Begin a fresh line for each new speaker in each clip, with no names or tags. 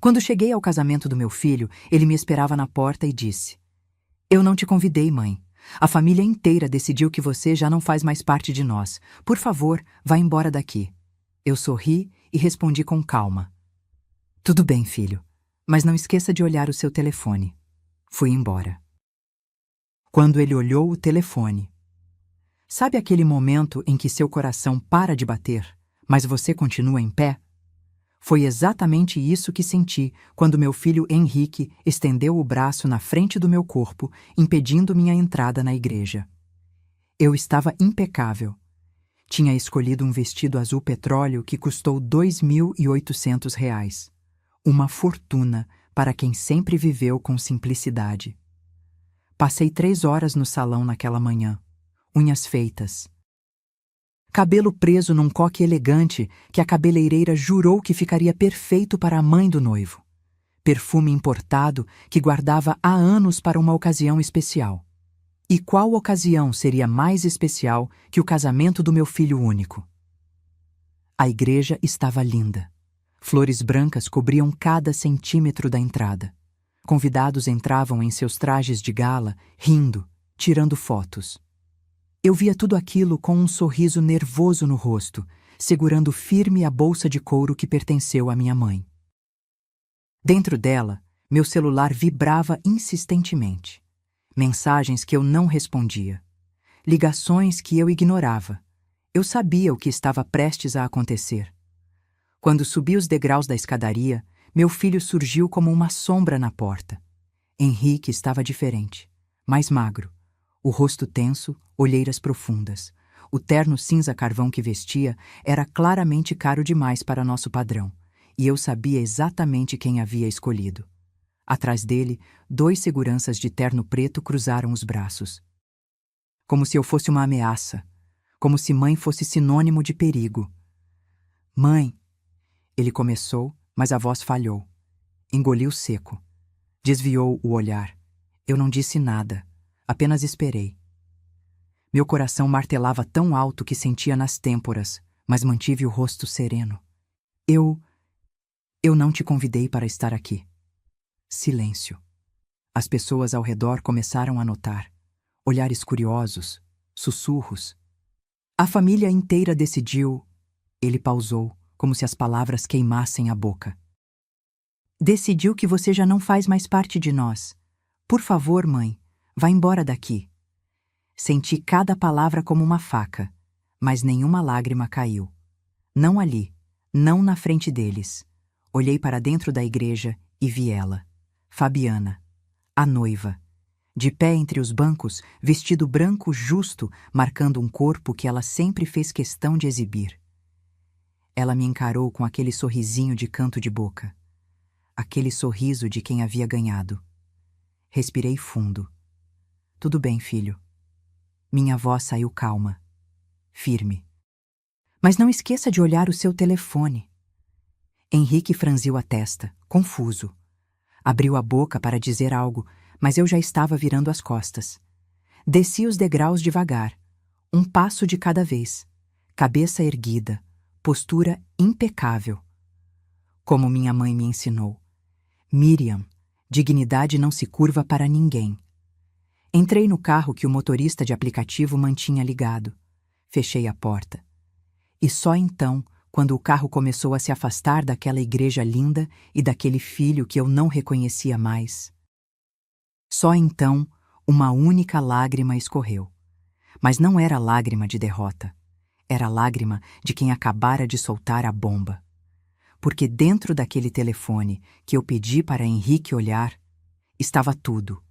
Quando cheguei ao casamento do meu filho, ele me esperava na porta e disse: "Eu não te convidei, mãe. A família inteira decidiu que você já não faz mais parte de nós. Por favor, vá embora daqui." Eu sorri e respondi com calma: "Tudo bem, filho, mas não esqueça de olhar o seu telefone." Fui embora. Quando ele olhou o telefone, sabe aquele momento em que seu coração para de bater, mas você continua em pé? Foi exatamente isso que senti quando meu filho Henrique estendeu o braço na frente do meu corpo, impedindo minha entrada na igreja. Eu estava impecável. Tinha escolhido um vestido azul petróleo que custou R$ 2.800. Uma fortuna para quem sempre viveu com simplicidade. Passei 3 horas no salão naquela manhã, unhas feitas, cabelo preso num coque elegante que a cabeleireira jurou que ficaria perfeito para a mãe do noivo. Perfume importado que guardava há anos para uma ocasião especial. E qual ocasião seria mais especial que o casamento do meu filho único? A igreja estava linda. Flores brancas cobriam cada centímetro da entrada. Convidados entravam em seus trajes de gala, rindo, tirando fotos. Eu via tudo aquilo com um sorriso nervoso no rosto, segurando firme a bolsa de couro que pertenceu à minha mãe. Dentro dela, meu celular vibrava insistentemente. Mensagens que eu não respondia. Ligações que eu ignorava. Eu sabia o que estava prestes a acontecer. Quando subi os degraus da escadaria, meu filho surgiu como uma sombra na porta. Henrique estava diferente, mais magro. O rosto tenso, olheiras profundas. O terno cinza carvão que vestia era claramente caro demais para nosso padrão, e eu sabia exatamente quem havia escolhido. Atrás dele, 2 seguranças de terno preto cruzaram os braços. Como se eu fosse uma ameaça, como se mãe fosse sinônimo de perigo. "Mãe," ele começou, mas a voz falhou. Engoliu seco. Desviou o olhar. Eu não disse nada. Apenas esperei. Meu coração martelava tão alto que sentia nas têmporas, mas mantive o rosto sereno. Eu não te convidei para estar aqui." Silêncio. As pessoas ao redor começaram a notar. Olhares curiosos, sussurros. "A família inteira decidiu..." Ele pausou, como se as palavras queimassem a boca. "Decidiu que você já não faz mais parte de nós. Por favor, mãe, vá embora daqui." Senti cada palavra como uma faca, mas nenhuma lágrima caiu. Não ali, não na frente deles. Olhei para dentro da igreja e vi ela, Fabiana, a noiva, de pé entre os bancos, vestido branco justo, marcando um corpo que ela sempre fez questão de exibir. Ela me encarou com aquele sorrisinho de canto de boca, aquele sorriso de quem havia ganhado. Respirei fundo. "Tudo bem, filho." Minha voz saiu calma, firme. "Mas não esqueça de olhar o seu telefone." Henrique franziu a testa, confuso. Abriu a boca para dizer algo, mas eu já estava virando as costas. Desci os degraus devagar, um passo de cada vez, cabeça erguida, postura impecável. Como minha mãe me ensinou. Miriam, dignidade não se curva para ninguém. Entrei no carro que o motorista de aplicativo mantinha ligado. Fechei a porta. E só então, quando o carro começou a se afastar daquela igreja linda e daquele filho que eu não reconhecia mais. Só então, uma única lágrima escorreu. Mas não era lágrima de derrota. Era lágrima de quem acabara de soltar a bomba. Porque dentro daquele telefone que eu pedi para Henrique olhar, estava tudo.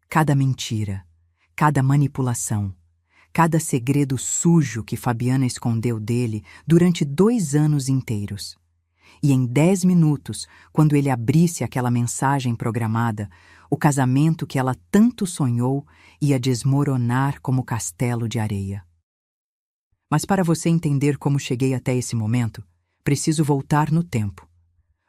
Cada mentira, cada manipulação, cada segredo sujo que Fabiana escondeu dele durante 2 anos inteiros. E em 10 minutos, quando ele abrisse aquela mensagem programada, o casamento que ela tanto sonhou ia desmoronar como castelo de areia. Mas para você entender como cheguei até esse momento, preciso voltar no tempo.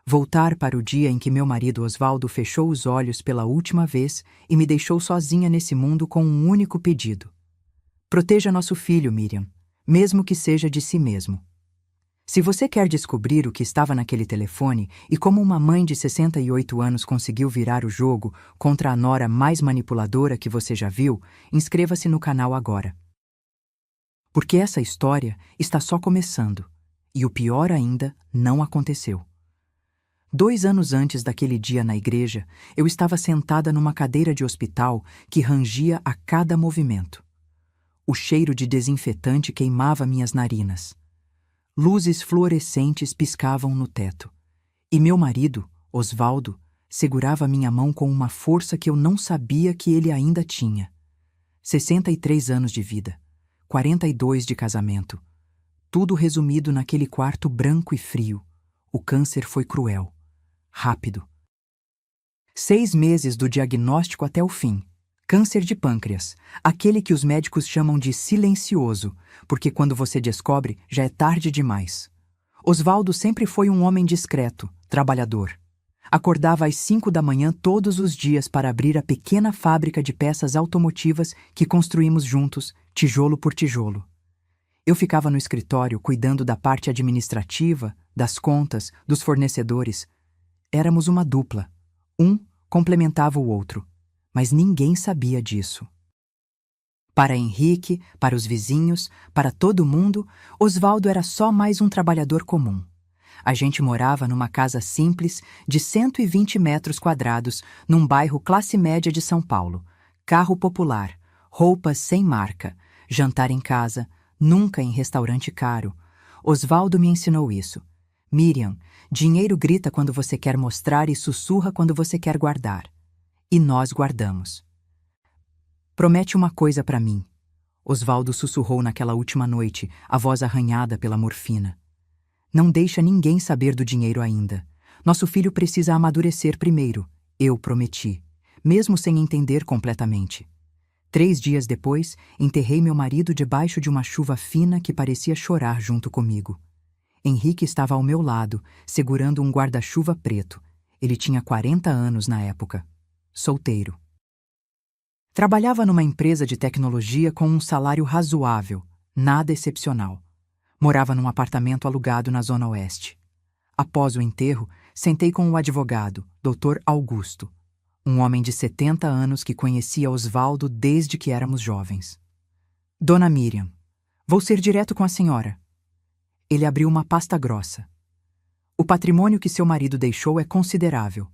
Voltar para o dia em que meu marido Osvaldo fechou os olhos pela última vez e me deixou sozinha nesse mundo com um único pedido. Proteja nosso filho, Miriam, mesmo que seja de si mesmo. Se você quer descobrir o que estava naquele telefone e como uma mãe de 68 anos conseguiu virar o jogo contra a nora mais manipuladora que você já viu, inscreva-se no canal agora. Porque essa história está só começando, e o pior ainda não aconteceu. 2 anos antes daquele dia na igreja, eu estava sentada numa cadeira de hospital que rangia a cada movimento. O cheiro de desinfetante queimava minhas narinas. Luzes fluorescentes piscavam no teto. E meu marido, Osvaldo, segurava minha mão com uma força que eu não sabia que ele ainda tinha. 63 anos de vida, 42 de casamento. Tudo resumido naquele quarto branco e frio. O câncer foi cruel. Rápido. 6 meses do diagnóstico até o fim. Câncer de pâncreas, aquele que os médicos chamam de silencioso, porque quando você descobre, já é tarde demais. Osvaldo sempre foi um homem discreto, trabalhador. Acordava às 5 da manhã todos os dias para abrir a pequena fábrica de peças automotivas que construímos juntos, tijolo por tijolo. Eu ficava no escritório cuidando da parte administrativa, das contas, dos fornecedores. Éramos uma dupla. Um complementava o outro. Mas ninguém sabia disso. Para Henrique, para os vizinhos, para todo mundo, Osvaldo era só mais um trabalhador comum. A gente morava numa casa simples de 120 metros quadrados, num bairro classe média de São Paulo. Carro popular, roupas sem marca, jantar em casa, nunca em restaurante caro. Osvaldo me ensinou isso. Miriam, dinheiro grita quando você quer mostrar e sussurra quando você quer guardar. E nós guardamos. Promete uma coisa para mim. Osvaldo sussurrou naquela última noite, a voz arranhada pela morfina. Não deixa ninguém saber do dinheiro ainda. Nosso filho precisa amadurecer primeiro. Eu prometi, mesmo sem entender completamente. 3 dias depois, enterrei meu marido debaixo de uma chuva fina que parecia chorar junto comigo. Henrique estava ao meu lado, segurando um guarda-chuva preto. Ele tinha 40 anos na época. Solteiro. Trabalhava numa empresa de tecnologia com um salário razoável, nada excepcional. Morava num apartamento alugado na Zona Oeste. Após o enterro, sentei com o advogado, Dr. Augusto, um homem de 70 anos que conhecia Osvaldo desde que éramos jovens. Dona Miriam, vou ser direto com a senhora. Ele abriu uma pasta grossa. O patrimônio que seu marido deixou é considerável.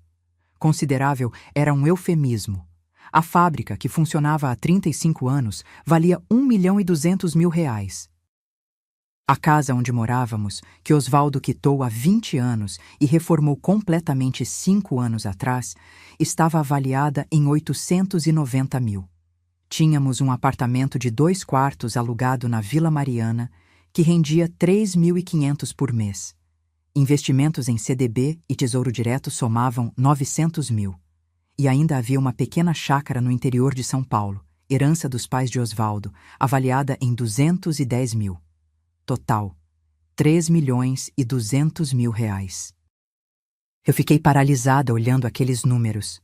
Considerável era um eufemismo. A fábrica, que funcionava há 35 anos, valia R$ 1.200.000. A casa onde morávamos, que Osvaldo quitou há 20 anos e reformou completamente 5 anos atrás, estava avaliada em 890 mil. Tínhamos um apartamento de 2 quartos alugado na Vila Mariana, que rendia 3.500 por mês. Investimentos em CDB e Tesouro Direto somavam 900 mil. E ainda havia uma pequena chácara no interior de São Paulo, herança dos pais de Osvaldo, avaliada em 210 mil. Total, R$ 3.200.000. Eu fiquei paralisada olhando aqueles números.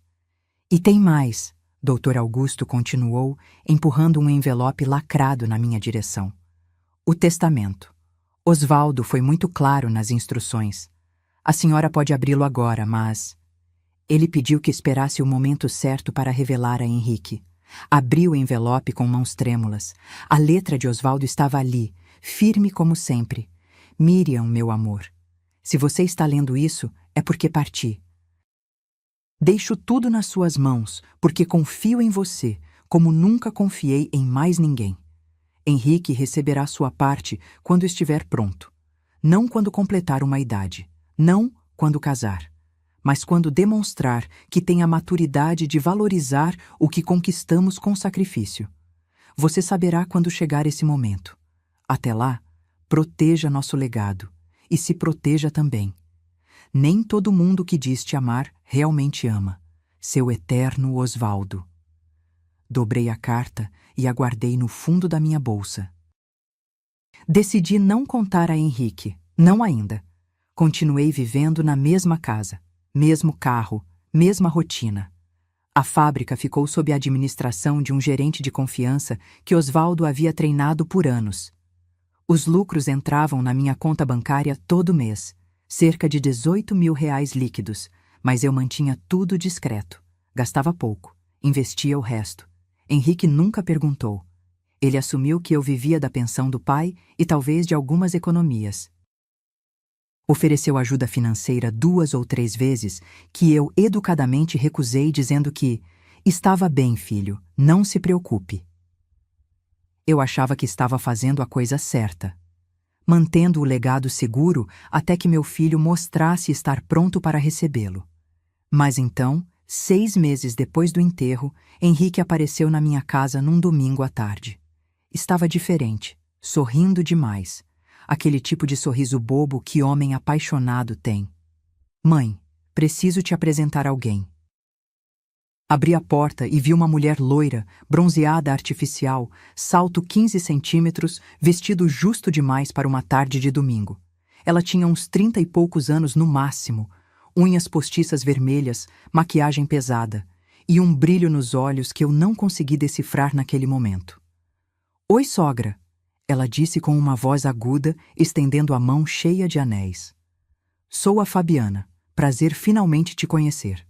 E tem mais, Dr. Augusto continuou, empurrando um envelope lacrado na minha direção. O testamento. Osvaldo foi muito claro nas instruções. A senhora pode abri-lo agora, mas... Ele pediu que esperasse o momento certo para revelar a Henrique. Abriu o envelope com mãos trêmulas. A letra de Osvaldo estava ali, firme como sempre. Miriam, meu amor, se você está lendo isso, é porque parti. Deixo tudo nas suas mãos, porque confio em você, como nunca confiei em mais ninguém. Henrique receberá sua parte quando estiver pronto. Não quando completar uma idade. Não quando casar. Mas quando demonstrar que tem a maturidade de valorizar o que conquistamos com sacrifício. Você saberá quando chegar esse momento. Até lá, proteja nosso legado e se proteja também. Nem todo mundo que diz te amar realmente ama. Seu eterno Osvaldo. Dobrei a carta e a guardei no fundo da minha bolsa. Decidi não contar a Henrique, não ainda. Continuei vivendo na mesma casa, mesmo carro, mesma rotina. A fábrica ficou sob a administração de um gerente de confiança que Osvaldo havia treinado por anos. Os lucros entravam na minha conta bancária todo mês, cerca de 18 mil reais líquidos, mas eu mantinha tudo discreto. Gastava pouco, investia o resto. Henrique nunca perguntou. Ele assumiu que eu vivia da pensão do pai e talvez de algumas economias. Ofereceu ajuda financeira 2 ou 3 vezes, que eu educadamente recusei, dizendo que estava bem, filho, não se preocupe. Eu achava que estava fazendo a coisa certa, mantendo o legado seguro até que meu filho mostrasse estar pronto para recebê-lo. Mas então, 6 meses depois do enterro, Henrique apareceu na minha casa num domingo à tarde. Estava diferente, sorrindo demais. Aquele tipo de sorriso bobo que homem apaixonado tem. Mãe, preciso te apresentar alguém. Abri a porta e vi uma mulher loira, bronzeada artificial, salto 15 centímetros, vestido justo demais para uma tarde de domingo. Ela tinha uns 30 e poucos anos no máximo, unhas postiças vermelhas, maquiagem pesada e um brilho nos olhos que eu não consegui decifrar naquele momento. Oi, sogra, ela disse com uma voz aguda, estendendo a mão cheia de anéis. Sou a Fabiana, prazer finalmente te conhecer.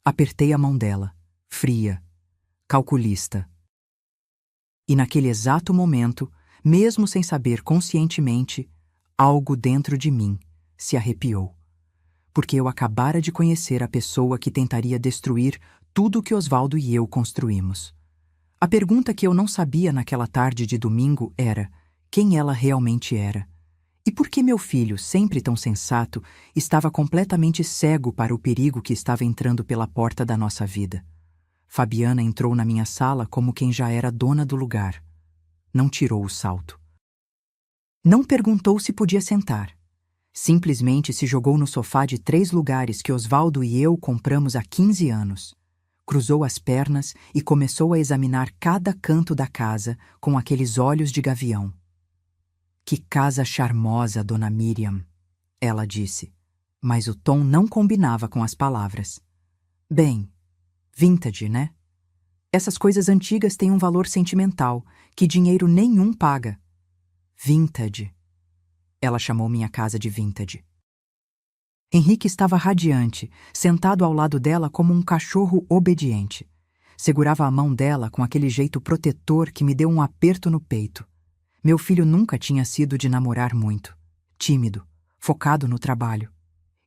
Apertei a mão dela, fria, calculista. E naquele exato momento, mesmo sem saber conscientemente, algo dentro de mim se arrepiou. Porque eu acabara de conhecer a pessoa que tentaria destruir tudo que Osvaldo e eu construímos. A pergunta que eu não sabia naquela tarde de domingo era quem ela realmente era. E por que meu filho, sempre tão sensato, estava completamente cego para o perigo que estava entrando pela porta da nossa vida? Fabiana entrou na minha sala como quem já era dona do lugar. Não tirou o salto. Não perguntou se podia sentar. Simplesmente se jogou no sofá de 3 lugares que Osvaldo e eu compramos há 15 anos. Cruzou as pernas e começou a examinar cada canto da casa com aqueles olhos de gavião. Que casa charmosa, dona Miriam, ela disse, mas o tom não combinava com as palavras. Bem, vintage, né? Essas coisas antigas têm um valor sentimental que dinheiro nenhum paga. Vintage. Ela chamou minha casa de vintage. Henrique estava radiante, sentado ao lado dela como um cachorro obediente. Segurava a mão dela com aquele jeito protetor que me deu um aperto no peito. Meu filho nunca tinha sido de namorar muito. Tímido, focado no trabalho.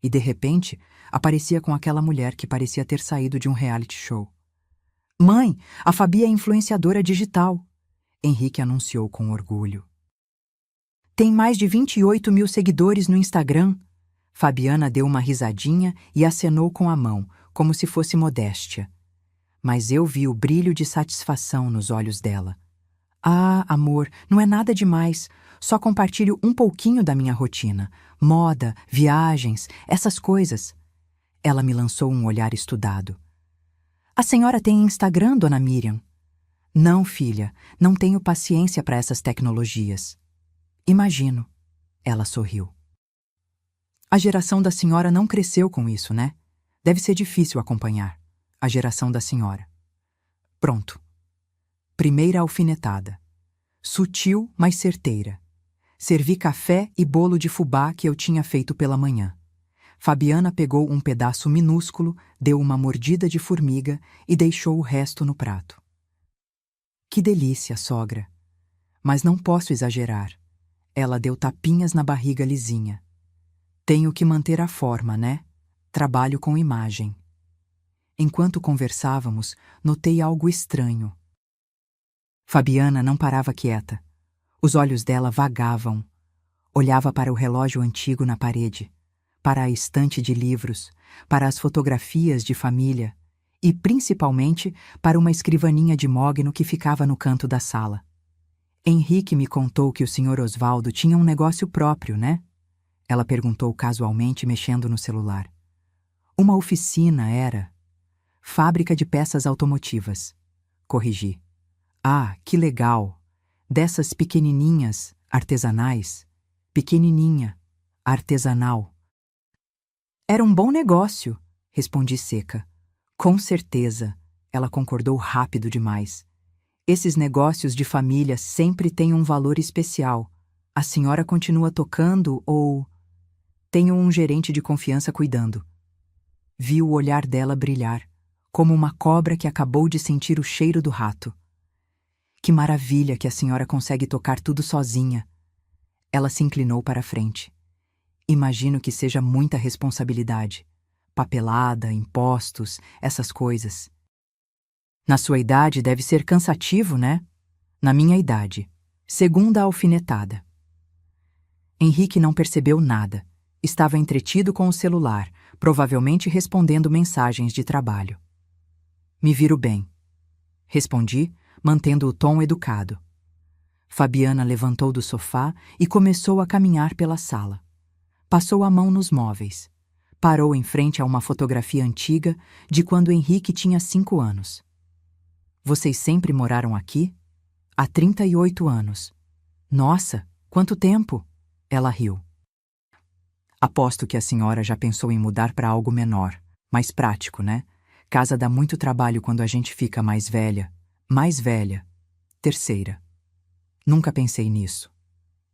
E, de repente, aparecia com aquela mulher que parecia ter saído de um reality show. Mãe, a Fabi é influenciadora digital, Henrique anunciou com orgulho. Tem mais de 28 mil seguidores no Instagram. Fabiana deu uma risadinha e acenou com a mão, como se fosse modéstia. Mas eu vi o brilho de satisfação nos olhos dela. Ah, amor, não é nada demais. Só compartilho um pouquinho da minha rotina. Moda, viagens, essas coisas. Ela me lançou um olhar estudado. A senhora tem Instagram, dona Miriam? Não, filha, não tenho paciência para essas tecnologias. Imagino. Ela sorriu. A geração da senhora não cresceu com isso, né? Deve ser difícil acompanhar. A geração da senhora. Pronto. Primeira alfinetada. Sutil, mas certeira. Servi café e bolo de fubá que eu tinha feito pela manhã. Fabiana pegou um pedaço minúsculo, deu uma mordida de formiga e deixou o resto no prato. Que delícia, sogra. Mas não posso exagerar. Ela deu tapinhas na barriga lisinha. Tenho que manter a forma, né? Trabalho com imagem. Enquanto conversávamos, notei algo estranho. Fabiana não parava quieta. Os olhos dela vagavam. Olhava para o relógio antigo na parede, para a estante de livros, para as fotografias de família e, principalmente, para uma escrivaninha de mogno que ficava no canto da sala. Henrique me contou que o Sr. Osvaldo tinha um negócio próprio, né? Ela perguntou casualmente, mexendo no celular. Uma oficina era. Fábrica de peças automotivas. Corrigi. Ah, que legal! Dessas pequenininhas, artesanais. Pequenininha, artesanal. Era um bom negócio, respondi seca. Com certeza, ela concordou rápido demais. Esses negócios de família sempre têm um valor especial. A senhora continua tocando ou... Tenho um gerente de confiança cuidando. Vi o olhar dela brilhar, como uma cobra que acabou de sentir o cheiro do rato. Que maravilha que a senhora consegue tocar tudo sozinha. Ela se inclinou para a frente. Imagino que seja muita responsabilidade. Papelada, impostos, essas coisas. Na sua idade deve ser cansativo, né? Na minha idade. Segunda alfinetada. Henrique não percebeu nada. Estava entretido com o celular, provavelmente respondendo mensagens de trabalho. Me viro bem. Respondi, mantendo o tom educado. Fabiana levantou do sofá e começou a caminhar pela sala. Passou a mão nos móveis. Parou em frente a uma fotografia antiga de quando Henrique tinha 5 anos. Vocês sempre moraram aqui? Há 38 anos. Nossa, quanto tempo! Ela riu. Aposto que a senhora já pensou em mudar para algo menor, mais prático, né? Casa dá muito trabalho quando a gente fica mais velha. Mais velha. Terceira. Nunca pensei nisso.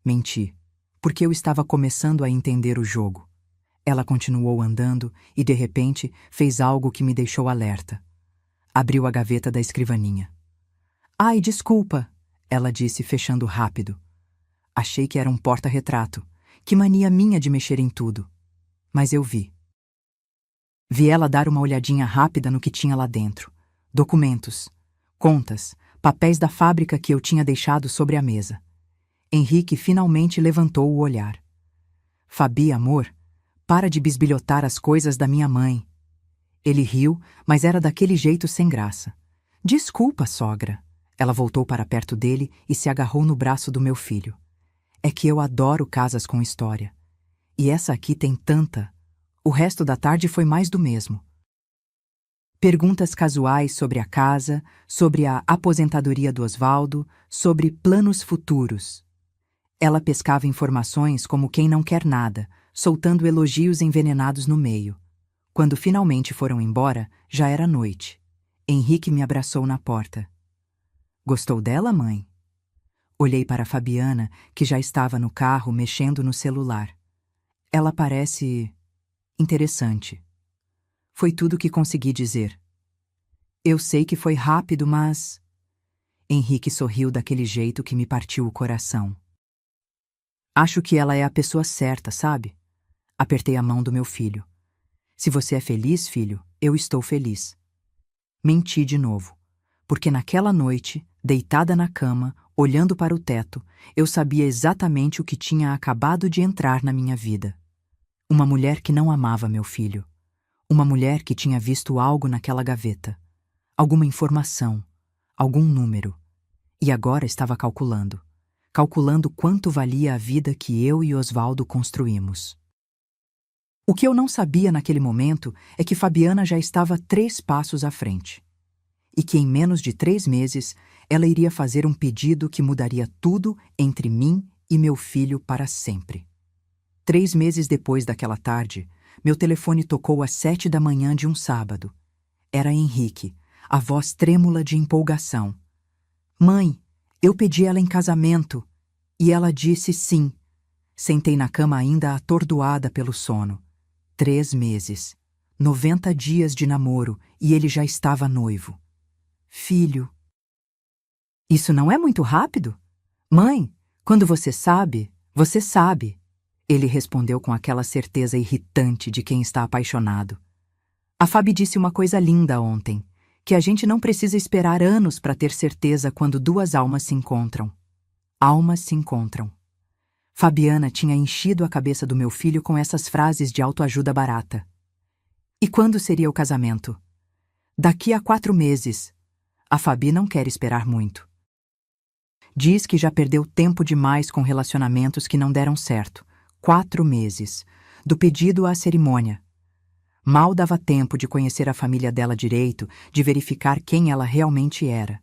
Menti, porque eu estava começando a entender o jogo. Ela continuou andando e, de repente, fez algo que me deixou alerta. Abriu a gaveta da escrivaninha. Ai, desculpa, ela disse, fechando rápido. Achei que era um porta-retrato. Que mania minha de mexer em tudo. Mas eu vi. Vi ela dar uma olhadinha rápida no que tinha lá dentro. Documentos, contas, papéis da fábrica que eu tinha deixado sobre a mesa. Henrique finalmente levantou o olhar. Fabi, amor, para de bisbilhotar as coisas da minha mãe. Ele riu, mas era daquele jeito sem graça. Desculpa, sogra. Ela voltou para perto dele e se agarrou no braço do meu filho. É que eu adoro casas com história. E essa aqui tem tanta. O resto da tarde foi mais do mesmo. Perguntas casuais sobre a casa, sobre a aposentadoria do Osvaldo, sobre planos futuros. Ela pescava informações como quem não quer nada, soltando elogios envenenados no meio. Quando finalmente foram embora, já era noite. Henrique me abraçou na porta. Gostou dela, mãe? Olhei para Fabiana, que já estava no carro mexendo no celular. Ela parece... interessante. Foi tudo que consegui dizer. Eu sei que foi rápido, mas... Henrique sorriu daquele jeito que me partiu o coração. Acho que ela é a pessoa certa, sabe? Apertei a mão do meu filho. Se você é feliz, filho, eu estou feliz. Menti de novo, porque naquela noite, deitada na cama, olhando para o teto, eu sabia exatamente o que tinha acabado de entrar na minha vida. Uma mulher que não amava meu filho. Uma mulher que tinha visto algo naquela gaveta. Alguma informação, algum número. E agora estava calculando. Calculando quanto valia a vida que eu e Osvaldo construímos. O que eu não sabia naquele momento é que Fabiana já estava 3 passos à frente. E que em menos de 3 meses ela iria fazer um pedido que mudaria tudo entre mim e meu filho para sempre. 3 meses depois daquela tarde, meu telefone tocou às 7 da manhã de um sábado. Era Henrique, a voz trêmula de empolgação. Mãe, eu pedi ela em casamento. E ela disse sim. Sentei na cama ainda atordoada pelo sono. 3 meses. 90 dias de namoro e ele já estava noivo. Filho. Isso não é muito rápido? Mãe, quando você sabe, você sabe. Ele respondeu com aquela certeza irritante de quem está apaixonado. A Fabi disse uma coisa linda ontem, que a gente não precisa esperar anos para ter certeza quando 2 almas se encontram. Almas se encontram. Fabiana tinha enchido a cabeça do meu filho com essas frases de autoajuda barata. E quando seria o casamento? Daqui a 4 meses. A Fabi não quer esperar muito. Diz que já perdeu tempo demais com relacionamentos que não deram certo. 4 meses. Do pedido à cerimônia. Mal dava tempo de conhecer a família dela direito, de verificar quem ela realmente era.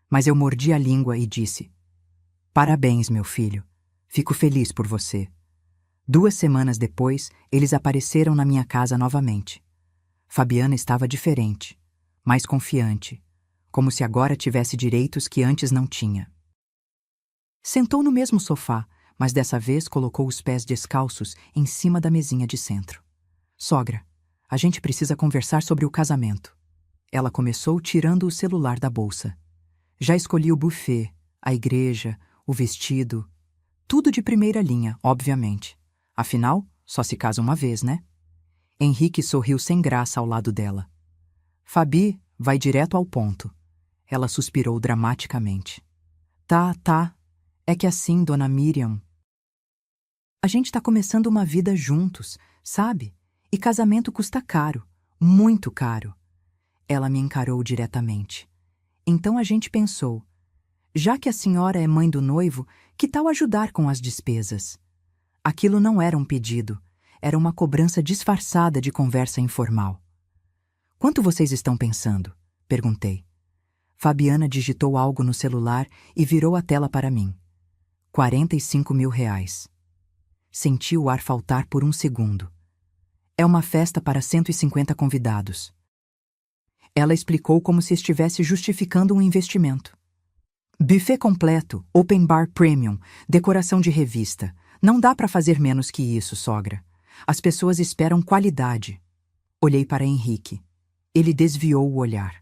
Mas eu mordi a língua e disse: Parabéns, meu filho. Fico feliz por você. 2 semanas depois, eles apareceram na minha casa novamente. Fabiana estava diferente, mais confiante, como se agora tivesse direitos que antes não tinha. Sentou no mesmo sofá, mas dessa vez colocou os pés descalços em cima da mesinha de centro. Sogra, a gente precisa conversar sobre o casamento. Ela começou tirando o celular da bolsa. Já escolhi o buffet, a igreja, o vestido. Tudo de primeira linha, obviamente. Afinal, só se casa uma vez, né? Henrique sorriu sem graça ao lado dela. Fabi vai direto ao ponto. Ela suspirou dramaticamente. Tá. É que assim, dona Miriam... A gente tá começando uma vida juntos, sabe? E casamento custa caro, muito caro. Ela me encarou diretamente. Então a gente pensou, já que a senhora é mãe do noivo, que tal ajudar com as despesas? Aquilo não era um pedido, era uma cobrança disfarçada de conversa informal. Quanto vocês estão pensando? Perguntei. Fabiana digitou algo no celular e virou a tela para mim. 45 mil reais. Senti o ar faltar por um segundo. É uma festa para 150 convidados. Ela explicou como se estivesse justificando um investimento. Buffet completo, open bar premium, decoração de revista. Não dá para fazer menos que isso, sogra. As pessoas esperam qualidade. Olhei para Henrique. Ele desviou o olhar.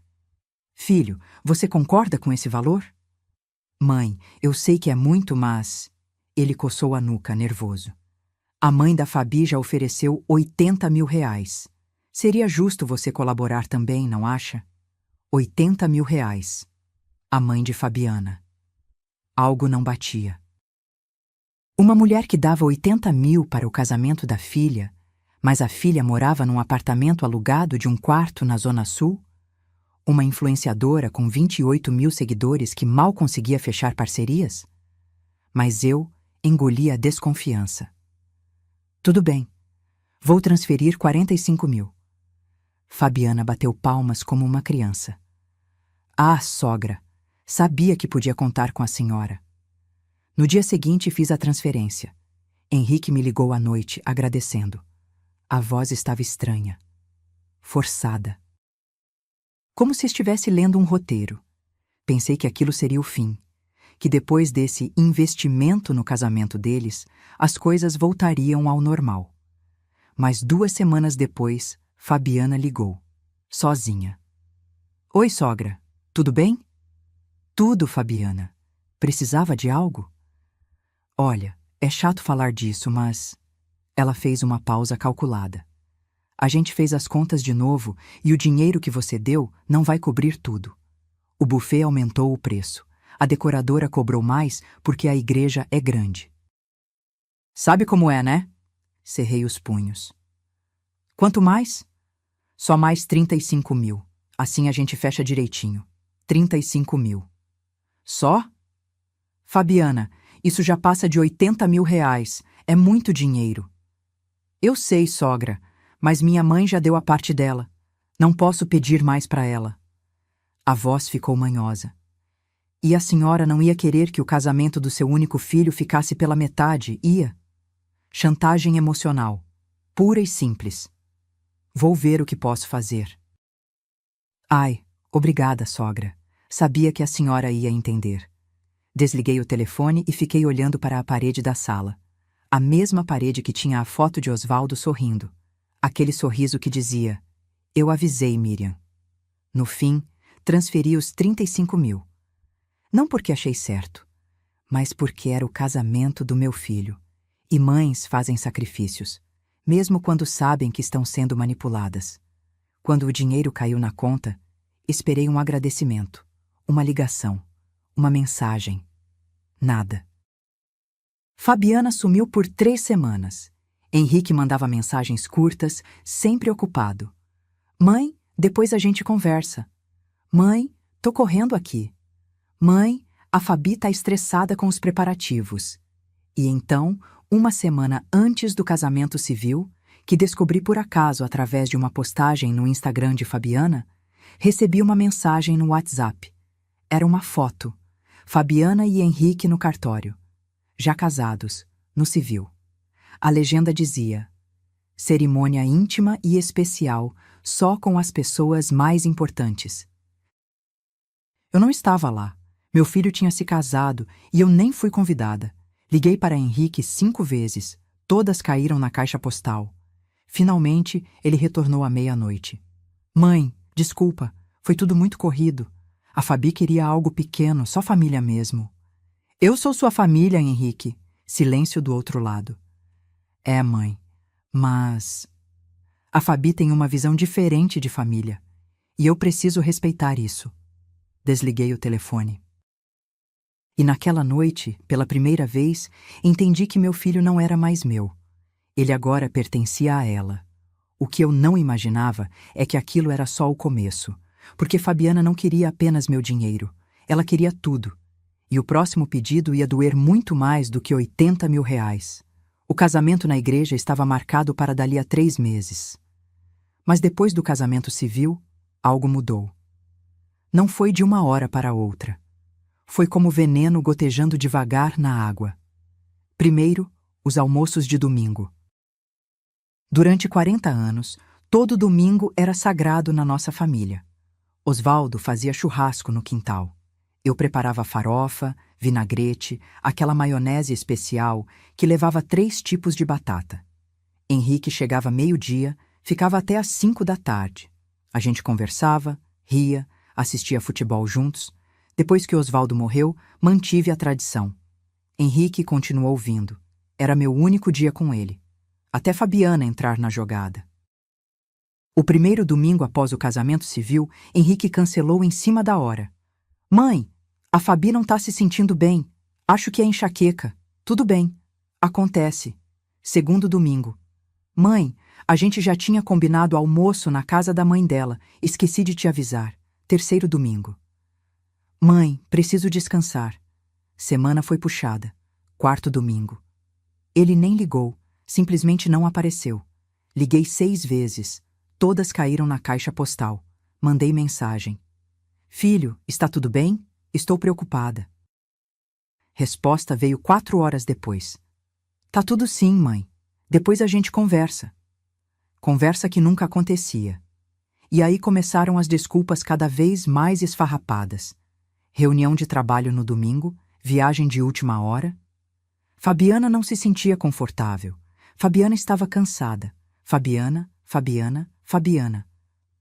Filho, você concorda com esse valor? Mãe, eu sei que é muito, mas... Ele coçou a nuca, nervoso. A mãe da Fabi já ofereceu 80 mil reais. Seria justo você colaborar também, não acha? 80 mil reais. A mãe de Fabiana. Algo não batia. Uma mulher que dava 80 mil para o casamento da filha, mas a filha morava num apartamento alugado de um quarto na Zona Sul? Uma influenciadora com 28 mil seguidores que mal conseguia fechar parcerias? Mas eu engoli a desconfiança. Tudo bem. Vou transferir 45 mil. Fabiana bateu palmas como uma criança. Ah, sogra! Sabia que podia contar com a senhora. No dia seguinte fiz a transferência. Henrique me ligou à noite, agradecendo. A voz estava estranha. Forçada. Como se estivesse lendo um roteiro. Pensei que aquilo seria o fim. Que depois desse investimento no casamento deles, as coisas voltariam ao normal. Mas 2 semanas depois, Fabiana ligou. Sozinha. Oi, sogra. Tudo bem? Tudo, Fabiana. Precisava de algo? Olha, é chato falar disso, mas... Ela fez uma pausa calculada. A gente fez as contas de novo e o dinheiro que você deu não vai cobrir tudo. O buffet aumentou o preço. A decoradora cobrou mais porque a igreja é grande. Sabe como é, né? Cerrei os punhos. Quanto mais? Só mais 35 mil. Assim a gente fecha direitinho. 35 mil. Só? Fabiana, isso já passa de 80 mil reais. É muito dinheiro. Eu sei, sogra, mas minha mãe já deu a parte dela. Não posso pedir mais para ela. A voz ficou manhosa. E a senhora não ia querer que o casamento do seu único filho ficasse pela metade, ia? Chantagem emocional. Pura e simples. Vou ver o que posso fazer. Ai, obrigada, sogra. Sabia que a senhora ia entender. Desliguei o telefone e fiquei olhando para a parede da sala. A mesma parede que tinha a foto de Osvaldo sorrindo. Aquele sorriso que dizia: eu avisei, Miriam. No fim, transferi os 35 mil. Não porque achei certo, mas porque era o casamento do meu filho. E mães fazem sacrifícios, mesmo quando sabem que estão sendo manipuladas. Quando o dinheiro caiu na conta, esperei um agradecimento, uma ligação, uma mensagem. Nada. Fabiana sumiu por 3 semanas. Henrique mandava mensagens curtas, sempre ocupado. Mãe, depois a gente conversa. Mãe, tô correndo aqui. Mãe, a Fabi tá estressada com os preparativos. E então, 1 semana antes do casamento civil, que descobri por acaso através de uma postagem no Instagram de Fabiana, recebi uma mensagem no WhatsApp. Era uma foto. Fabiana e Henrique no cartório. Já casados, no civil. A legenda dizia: cerimônia íntima e especial, só com as pessoas mais importantes. Eu não estava lá. Meu filho tinha se casado e eu nem fui convidada. Liguei para Henrique 5 vezes, todas caíram na caixa postal. Finalmente, ele retornou à meia-noite. Mãe, desculpa, foi tudo muito corrido. A Fabi queria algo pequeno, só família mesmo. Eu sou sua família, Henrique. Silêncio do outro lado. É, mãe, mas... A Fabi tem uma visão diferente de família. E eu preciso respeitar isso. Desliguei o telefone. E naquela noite, pela primeira vez, entendi que meu filho não era mais meu. Ele agora pertencia a ela. O que eu não imaginava é que aquilo era só o começo, porque Fabiana não queria apenas meu dinheiro. Ela queria tudo. E o próximo pedido ia doer muito mais do que 80 mil reais. O casamento na igreja estava marcado para dali a 3 meses. Mas depois do casamento civil, algo mudou. Não foi de uma hora para outra. Foi como veneno gotejando devagar na água. Primeiro, os almoços de domingo. Durante 40 anos, todo domingo era sagrado na nossa família. Osvaldo fazia churrasco no quintal. Eu preparava farofa, vinagrete, aquela maionese especial que levava 3 tipos de batata. Henrique chegava meio-dia, ficava até às 5 da tarde. A gente conversava, ria, assistia futebol juntos. Depois que Osvaldo morreu, mantive a tradição. Henrique continuou vindo. Era meu único dia com ele. Até Fabiana entrar na jogada. O primeiro domingo após o casamento civil, Henrique cancelou em cima da hora. Mãe, a Fabi não tá se sentindo bem. Acho que é enxaqueca. Tudo bem. Acontece. Segundo domingo. Mãe, a gente já tinha combinado almoço na casa da mãe dela. Esqueci de te avisar. Terceiro domingo. Mãe, preciso descansar. Semana foi puxada. Quarto domingo. Ele nem ligou, simplesmente não apareceu. Liguei 6 vezes. Todas caíram na caixa postal. Mandei mensagem. Filho, está tudo bem? Estou preocupada. Resposta veio 4 horas depois. Tá tudo sim, mãe. Depois a gente conversa. Conversa que nunca acontecia. E aí começaram as desculpas cada vez mais esfarrapadas. Reunião de trabalho no domingo, viagem de última hora. Fabiana não se sentia confortável. Fabiana estava cansada. Fabiana.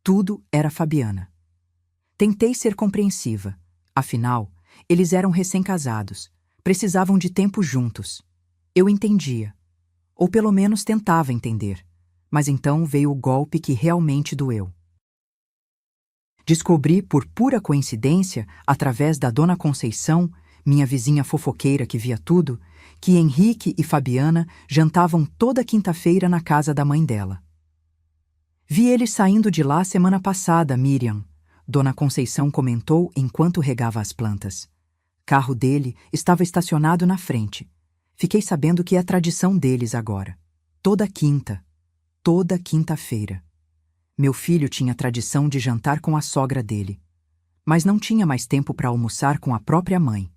Tudo era Fabiana. Tentei ser compreensiva. Afinal, eles eram recém-casados. Precisavam de tempo juntos. Eu entendia. Ou pelo menos tentava entender. Mas então veio o golpe que realmente doeu. Descobri, por pura coincidência, através da Dona Conceição, minha vizinha fofoqueira que via tudo, que Henrique e Fabiana jantavam toda quinta-feira na casa da mãe dela. Vi eles saindo de lá semana passada, Miriam. Dona Conceição comentou enquanto regava as plantas. Carro dele estava estacionado na frente. Fiquei sabendo que é tradição deles agora. Toda quinta-feira. Meu filho tinha tradição de jantar com a sogra dele, mas não tinha mais tempo para almoçar com a própria mãe.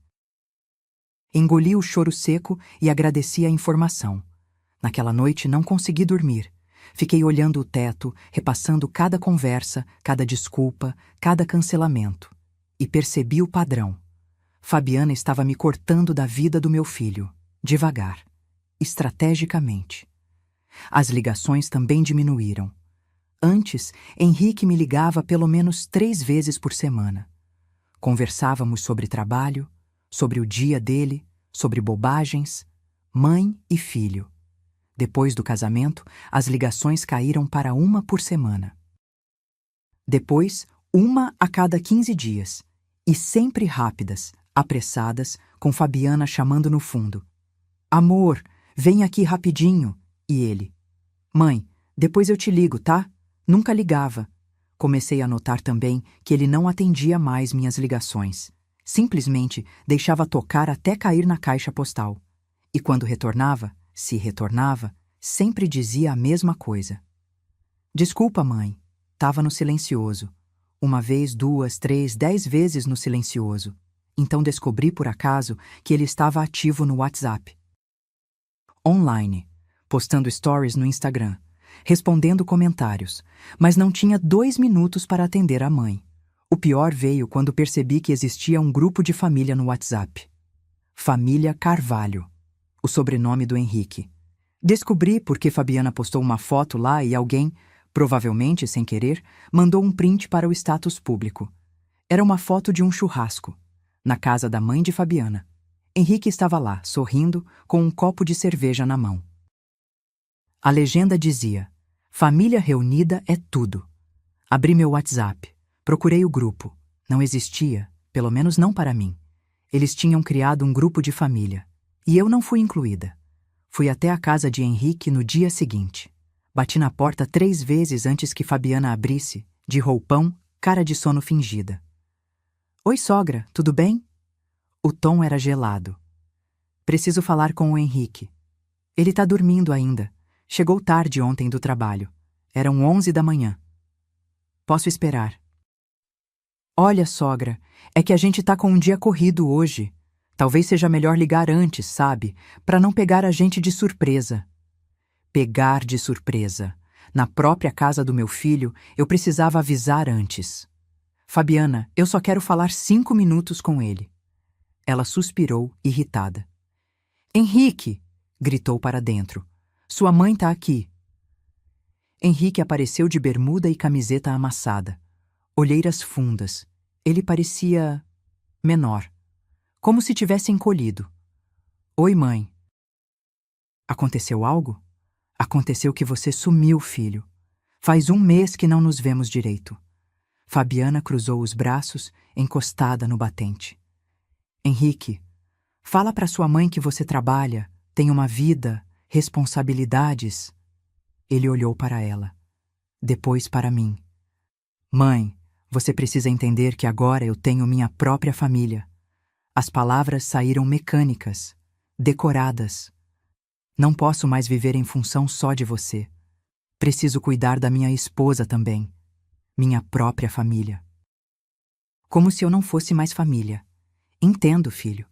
Engoli o choro seco e agradeci a informação. Naquela noite não consegui dormir. Fiquei olhando o teto, repassando cada conversa, cada desculpa, cada cancelamento. E percebi o padrão. Fabiana estava me cortando da vida do meu filho, devagar, estrategicamente. As ligações também diminuíram. Antes, Henrique me ligava pelo menos 3 vezes por semana. Conversávamos sobre trabalho, sobre o dia dele, sobre bobagens, mãe e filho. Depois do casamento, as ligações caíram para 1 por semana. Depois, 1 a cada 15 dias. E sempre rápidas, apressadas, com Fabiana chamando no fundo. Amor, vem aqui rapidinho. E ele. Mãe, depois eu te ligo, tá? Nunca ligava. Comecei a notar também que ele não atendia mais minhas ligações. Simplesmente deixava tocar até cair na caixa postal. E quando retornava, se retornava, sempre dizia a mesma coisa. Desculpa, mãe. Tava no silencioso. 1 vez, 2, 3, 10 vezes no silencioso. Então descobri por acaso que ele estava ativo no WhatsApp. Online, postando stories no Instagram, respondendo comentários, mas não tinha 2 minutos para atender a mãe. O pior veio quando percebi que existia um grupo de família no WhatsApp. Família Carvalho. o sobrenome do Henrique. Descobri porque Fabiana postou uma foto lá e alguém, provavelmente sem querer, mandou um print para o status público. Era uma foto de um churrasco, na casa da mãe de Fabiana. Henrique estava lá, sorrindo, com um copo de cerveja na mão. A legenda dizia: família reunida é tudo. Abri meu WhatsApp, procurei o grupo. Não existia, pelo menos não para mim. Eles tinham criado um grupo de família, e eu não fui incluída. Fui até a casa de Henrique no dia seguinte. Bati na porta 3 vezes antes que Fabiana abrisse, de roupão, cara de sono fingida. Oi, sogra, tudo bem? O tom era gelado. Preciso falar com o Henrique. Ele tá dormindo ainda. Chegou tarde ontem do trabalho. Eram 11 da manhã. Posso esperar. Olha, sogra, é que a gente tá com um dia corrido hoje. Talvez seja melhor ligar antes, sabe? Pra não pegar a gente de surpresa. Pegar de surpresa. Na própria casa do meu filho, eu precisava avisar antes. Fabiana, eu só quero falar 5 minutos com ele. Ela suspirou, irritada. Henrique! Gritou para dentro. Sua mãe tá aqui. Henrique apareceu de bermuda e camiseta amassada. Olheiras fundas. Ele parecia menor. Como se tivesse encolhido. Oi, mãe. Aconteceu algo? Aconteceu que você sumiu, filho. Faz 1 mês que não nos vemos direito. Fabiana cruzou os braços, encostada no batente. Henrique, fala para sua mãe que você trabalha, tem uma vida, responsabilidades. Ele olhou para ela. Depois para mim. Mãe, você precisa entender que agora eu tenho minha própria família. As palavras saíram mecânicas, decoradas. Não posso mais viver em função só de você. Preciso cuidar da minha esposa também. Minha própria família. Como se eu não fosse mais família. Entendo, filho.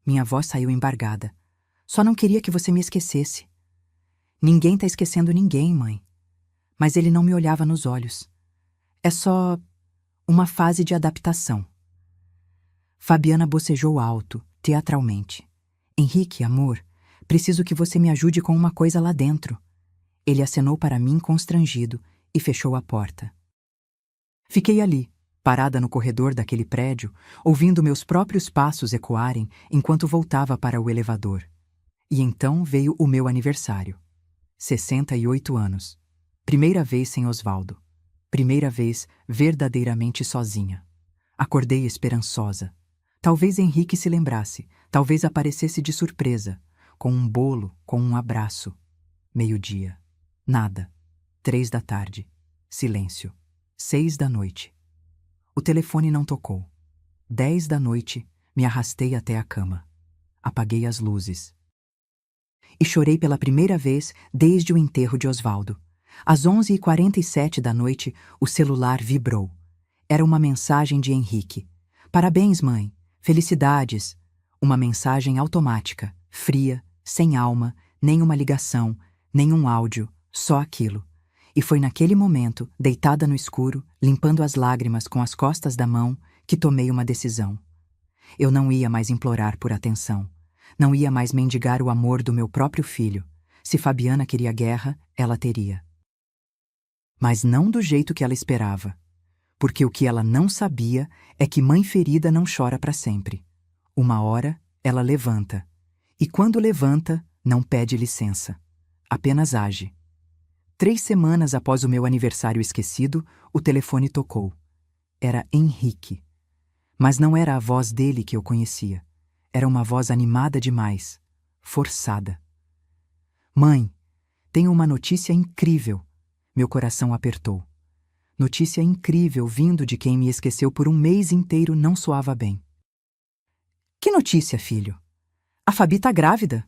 Minha voz saiu embargada. Só não queria que você me esquecesse. Ninguém tá esquecendo ninguém, mãe. Mas ele não me olhava nos olhos. É só uma fase de adaptação. Fabiana bocejou alto, teatralmente. Henrique, amor, preciso que você me ajude com uma coisa lá dentro. Ele acenou para mim constrangido e fechou a porta. Fiquei ali, parada no corredor daquele prédio, ouvindo meus próprios passos ecoarem enquanto voltava para o elevador. E então veio o meu aniversário. 68 anos. Primeira vez sem Osvaldo. Primeira vez verdadeiramente sozinha. Acordei esperançosa. Talvez Henrique se lembrasse, talvez aparecesse de surpresa, com um bolo, com um abraço. 12:00. Nada. 3 da tarde. Silêncio. 6 da noite. O telefone não tocou. 10 da noite, me arrastei até a cama. Apaguei as luzes. E chorei pela primeira vez desde o enterro de Osvaldo. Às 11h47 da noite, o celular vibrou. Era uma mensagem de Henrique. Parabéns, mãe. Felicidades. Uma mensagem automática, fria, sem alma, nenhuma ligação, nenhum áudio, só aquilo. E foi naquele momento, deitada no escuro, limpando as lágrimas com as costas da mão, que tomei uma decisão. Eu não ia mais implorar por atenção. Não ia mais mendigar o amor do meu próprio filho. Se Fabiana queria guerra, ela teria. Mas não do jeito que ela esperava. Porque o que ela não sabia é que mãe ferida não chora para sempre. Uma hora, ela levanta. E quando levanta, não pede licença. Apenas age. 3 semanas após o meu aniversário esquecido, o telefone tocou. Era Henrique. Mas não era a voz dele que eu conhecia. Era uma voz animada demais, forçada. Mãe, tenho uma notícia incrível. Meu coração apertou. Notícia incrível vindo de quem me esqueceu por 1 mês inteiro não soava bem. Que notícia, filho? A Fabi tá grávida?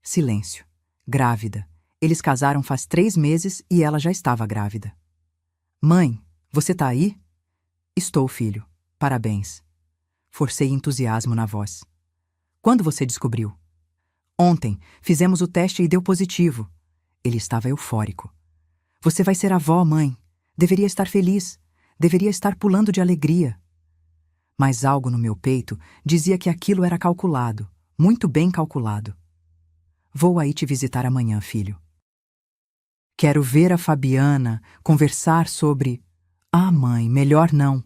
Silêncio. Grávida. Eles casaram faz 3 meses e ela já estava grávida. Mãe, você tá aí? Estou, filho. Parabéns. Forcei entusiasmo na voz. Quando você descobriu? Ontem. Fizemos o teste e deu positivo. Ele estava eufórico. Você vai ser avó, mãe. Deveria estar feliz. Deveria estar pulando de alegria. Mas algo no meu peito dizia que aquilo era calculado, muito bem calculado. Vou aí te visitar amanhã, filho. Quero ver a Fabiana, conversar sobre... Ah, mãe, melhor não.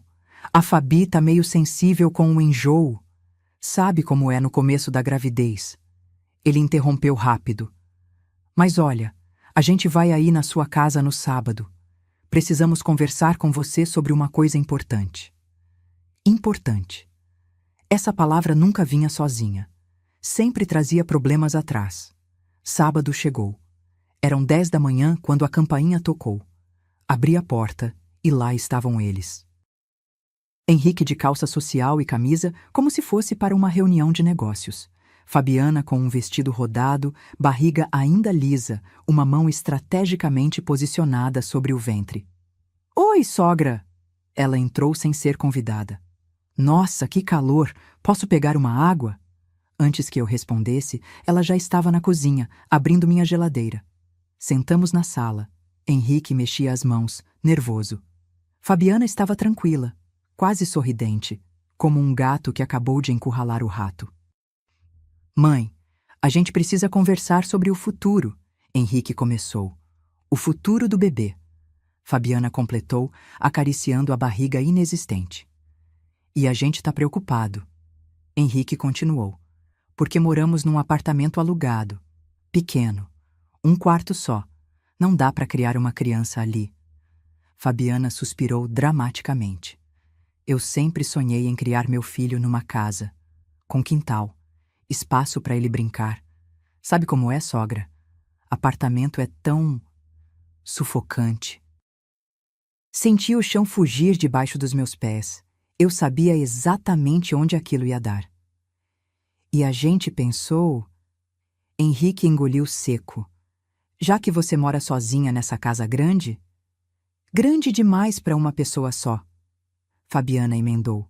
A Fabi tá meio sensível com o enjoo. Sabe como é no começo da gravidez. Ele interrompeu rápido. Mas olha, a gente vai aí na sua casa no sábado. Precisamos conversar com você sobre uma coisa importante. Importante. Essa palavra nunca vinha sozinha. Sempre trazia problemas atrás. Sábado chegou. Eram 10 da manhã quando a campainha tocou. Abri a porta e lá estavam eles. Henrique de calça social e camisa, como se fosse para uma reunião de negócios. Fabiana com um vestido rodado, barriga ainda lisa, uma mão estrategicamente posicionada sobre o ventre. Oi, sogra! Ela entrou sem ser convidada. Nossa, que calor! Posso pegar uma água? Antes que eu respondesse, ela já estava na cozinha, abrindo minha geladeira. Sentamos na sala. Henrique mexia as mãos, nervoso. Fabiana estava tranquila, quase sorridente, como um gato que acabou de encurralar o rato. Mãe, a gente precisa conversar sobre o futuro, Henrique começou. O futuro do bebê. Fabiana completou, acariciando a barriga inexistente. E a gente tá preocupado. Henrique continuou. Porque moramos num apartamento alugado. Pequeno. Um quarto só. Não dá para criar uma criança ali. Fabiana suspirou dramaticamente. Eu sempre sonhei em criar meu filho numa casa. Com quintal. Espaço para ele brincar. Sabe como é, sogra? Apartamento é tão... sufocante. Senti o chão fugir debaixo dos meus pés. Eu sabia exatamente onde aquilo ia dar. E a gente pensou... Henrique engoliu seco. Já que você mora sozinha nessa casa grande? Grande demais para uma pessoa só. Fabiana emendou.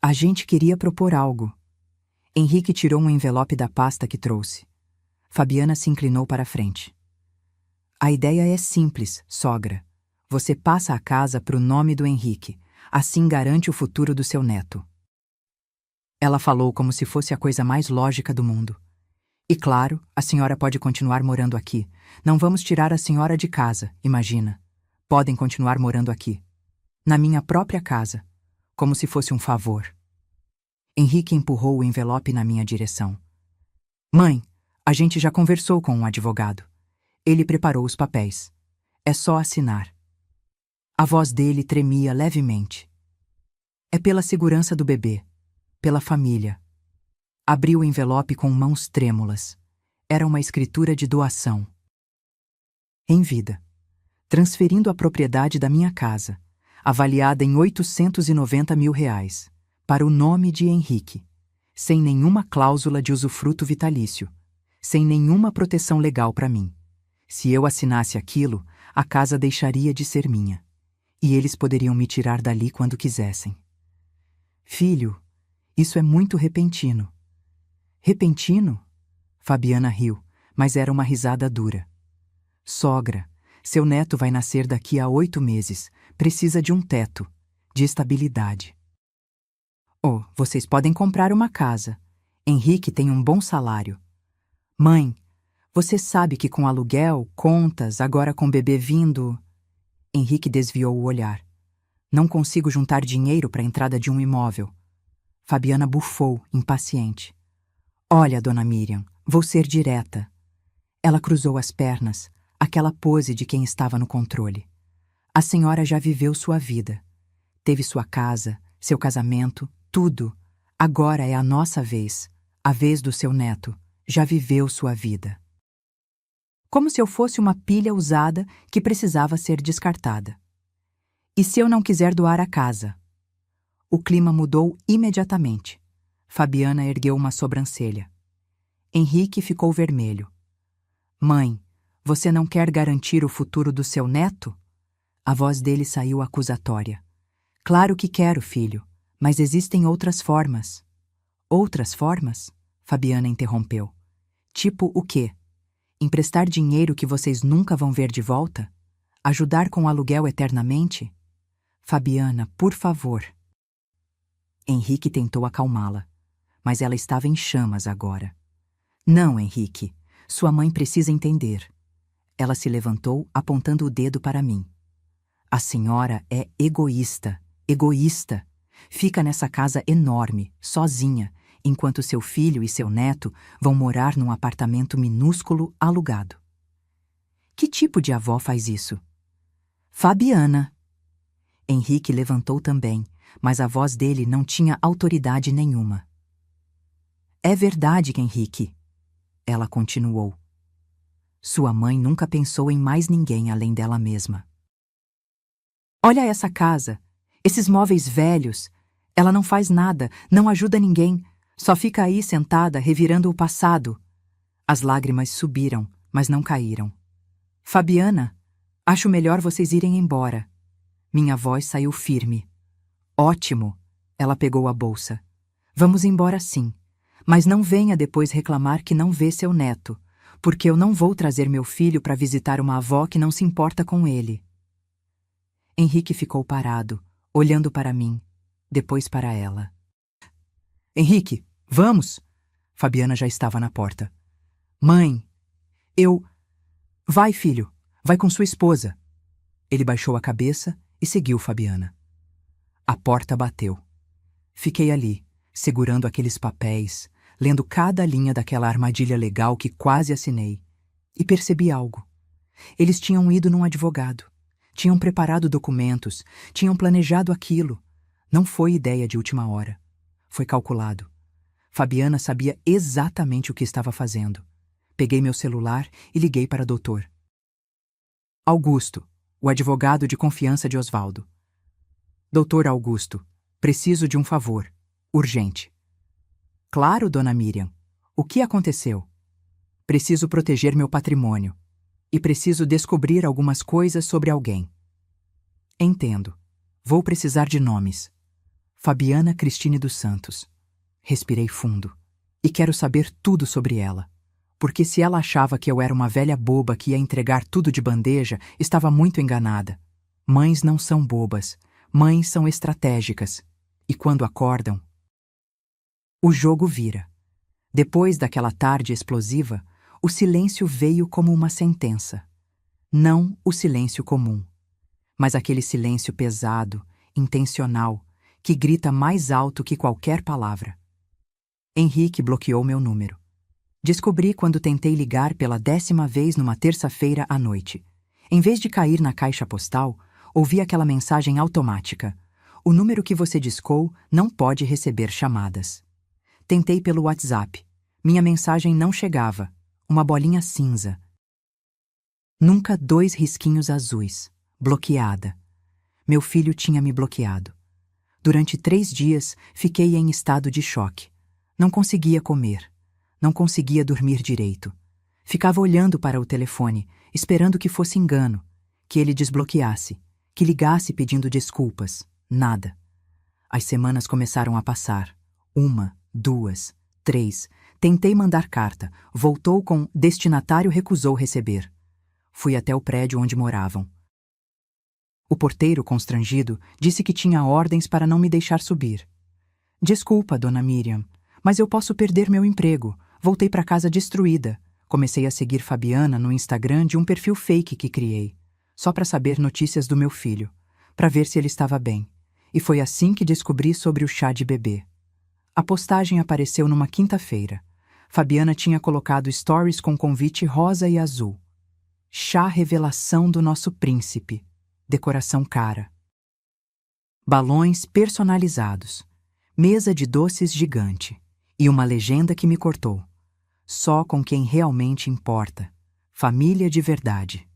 A gente queria propor algo. Henrique tirou um envelope da pasta que trouxe. Fabiana se inclinou para a frente. A ideia é simples, sogra. Você passa a casa para o nome do Henrique. Assim garante o futuro do seu neto. Ela falou como se fosse a coisa mais lógica do mundo. E claro, a senhora pode continuar morando aqui. Não vamos tirar a senhora de casa, imagina. Podem continuar morando aqui. Na minha própria casa. Como se fosse um favor. Henrique empurrou o envelope na minha direção. Mãe, a gente já conversou com um advogado. Ele preparou os papéis. É só assinar. A voz dele tremia levemente. É pela segurança do bebê. Pela família. Abriu o envelope com mãos trêmulas. Era uma escritura de doação. Em vida. Transferindo a propriedade da minha casa, avaliada em R$ 890 mil, para o nome de Henrique, sem nenhuma cláusula de usufruto vitalício, sem nenhuma proteção legal para mim. Se eu assinasse aquilo, a casa deixaria de ser minha, e eles poderiam me tirar dali quando quisessem. Filho, isso é muito repentino. Repentino? Fabiana riu, mas era uma risada dura. Sogra, seu neto vai nascer daqui a 8 meses. Precisa de um teto, de estabilidade. Oh, vocês podem comprar uma casa. Henrique tem um bom salário. Mãe, você sabe que com aluguel, contas, agora com bebê vindo... Henrique desviou o olhar. Não consigo juntar dinheiro para a entrada de um imóvel. Fabiana bufou, impaciente. Olha, dona Miriam, vou ser direta. Ela cruzou as pernas, aquela pose de quem estava no controle. A senhora já viveu sua vida. Teve sua casa, seu casamento, tudo. Agora é a nossa vez, a vez do seu neto. Já viveu sua vida. Como se eu fosse uma pilha usada que precisava ser descartada. E se eu não quiser doar a casa? O clima mudou imediatamente. Fabiana ergueu uma sobrancelha. Henrique ficou vermelho. Mãe, você não quer garantir o futuro do seu neto? A voz dele saiu acusatória. Claro que quero, filho, mas existem outras formas. Outras formas? Fabiana interrompeu. Tipo o quê? Emprestar dinheiro que vocês nunca vão ver de volta? Ajudar com o aluguel eternamente? Fabiana, por favor. Henrique tentou acalmá-la, mas ela estava em chamas agora. Não, Henrique. Sua mãe precisa entender. Ela se levantou, apontando o dedo para mim. A senhora é egoísta, egoísta. Fica nessa casa enorme, sozinha, enquanto seu filho e seu neto vão morar num apartamento minúsculo alugado. Que tipo de avó faz isso? Fabiana. Henrique levantou também, mas a voz dele não tinha autoridade nenhuma. É verdade, Henrique. Ela continuou. Sua mãe nunca pensou em mais ninguém além dela mesma. Olha essa casa, esses móveis velhos. Ela não faz nada, não ajuda ninguém, só fica aí sentada revirando o passado. As lágrimas subiram, mas não caíram. Fabiana, acho melhor vocês irem embora. Minha voz saiu firme. Ótimo, ela pegou a bolsa. Vamos embora sim, mas não venha depois reclamar que não vê seu neto, porque eu não vou trazer meu filho para visitar uma avó que não se importa com ele. Henrique ficou parado, olhando para mim, depois para ela. Henrique, vamos! Fabiana já estava na porta. Mãe, eu... Vai, filho, vai com sua esposa. Ele baixou a cabeça e seguiu Fabiana. A porta bateu. Fiquei ali, segurando aqueles papéis, lendo cada linha daquela armadilha legal que quase assinei, e percebi algo. Eles tinham ido num advogado, tinham preparado documentos, tinham planejado aquilo. Não foi ideia de última hora. Foi calculado. Fabiana sabia exatamente o que estava fazendo. Peguei meu celular e liguei para o doutor. Augusto, o advogado de confiança de Osvaldo. Doutor Augusto, preciso de um favor. Urgente. Claro, dona Miriam. O que aconteceu? Preciso proteger meu patrimônio. E preciso descobrir algumas coisas sobre alguém. Entendo. Vou precisar de nomes. Fabiana Cristine dos Santos. Respirei fundo. E quero saber tudo sobre ela. Porque se ela achava que eu era uma velha boba que ia entregar tudo de bandeja, estava muito enganada. Mães não são bobas. Mães são estratégicas. E quando acordam... O jogo vira. Depois daquela tarde explosiva, o silêncio veio como uma sentença. Não o silêncio comum, mas aquele silêncio pesado, intencional, que grita mais alto que qualquer palavra. Henrique bloqueou meu número. Descobri quando tentei ligar pela 10ª vez numa terça-feira à noite. Em vez de cair na caixa postal, ouvi aquela mensagem automática. O número que você discou não pode receber chamadas. Tentei pelo WhatsApp. Minha mensagem não chegava. Uma bolinha cinza. Nunca 2 risquinhos azuis. Bloqueada. Meu filho tinha me bloqueado. Durante 3 dias, fiquei em estado de choque. Não conseguia comer. Não conseguia dormir direito. Ficava olhando para o telefone, esperando que fosse engano, que ele desbloqueasse, que ligasse pedindo desculpas. Nada. As semanas começaram a passar. 1, 2, 3. Tentei mandar carta. Voltou com destinatário recusou receber. Fui até o prédio onde moravam. O porteiro, constrangido, disse que tinha ordens para não me deixar subir. Desculpa, dona Miriam, mas eu posso perder meu emprego. Voltei para casa destruída. Comecei a seguir Fabiana no Instagram de um perfil fake que criei, só para saber notícias do meu filho, para ver se ele estava bem. E foi assim que descobri sobre o chá de bebê. A postagem apareceu numa quinta-feira. Fabiana tinha colocado stories com convite rosa e azul. Chá revelação do nosso príncipe. Decoração cara. Balões personalizados. Mesa de doces gigante. E uma legenda que me cortou. Só com quem realmente importa. Família de verdade.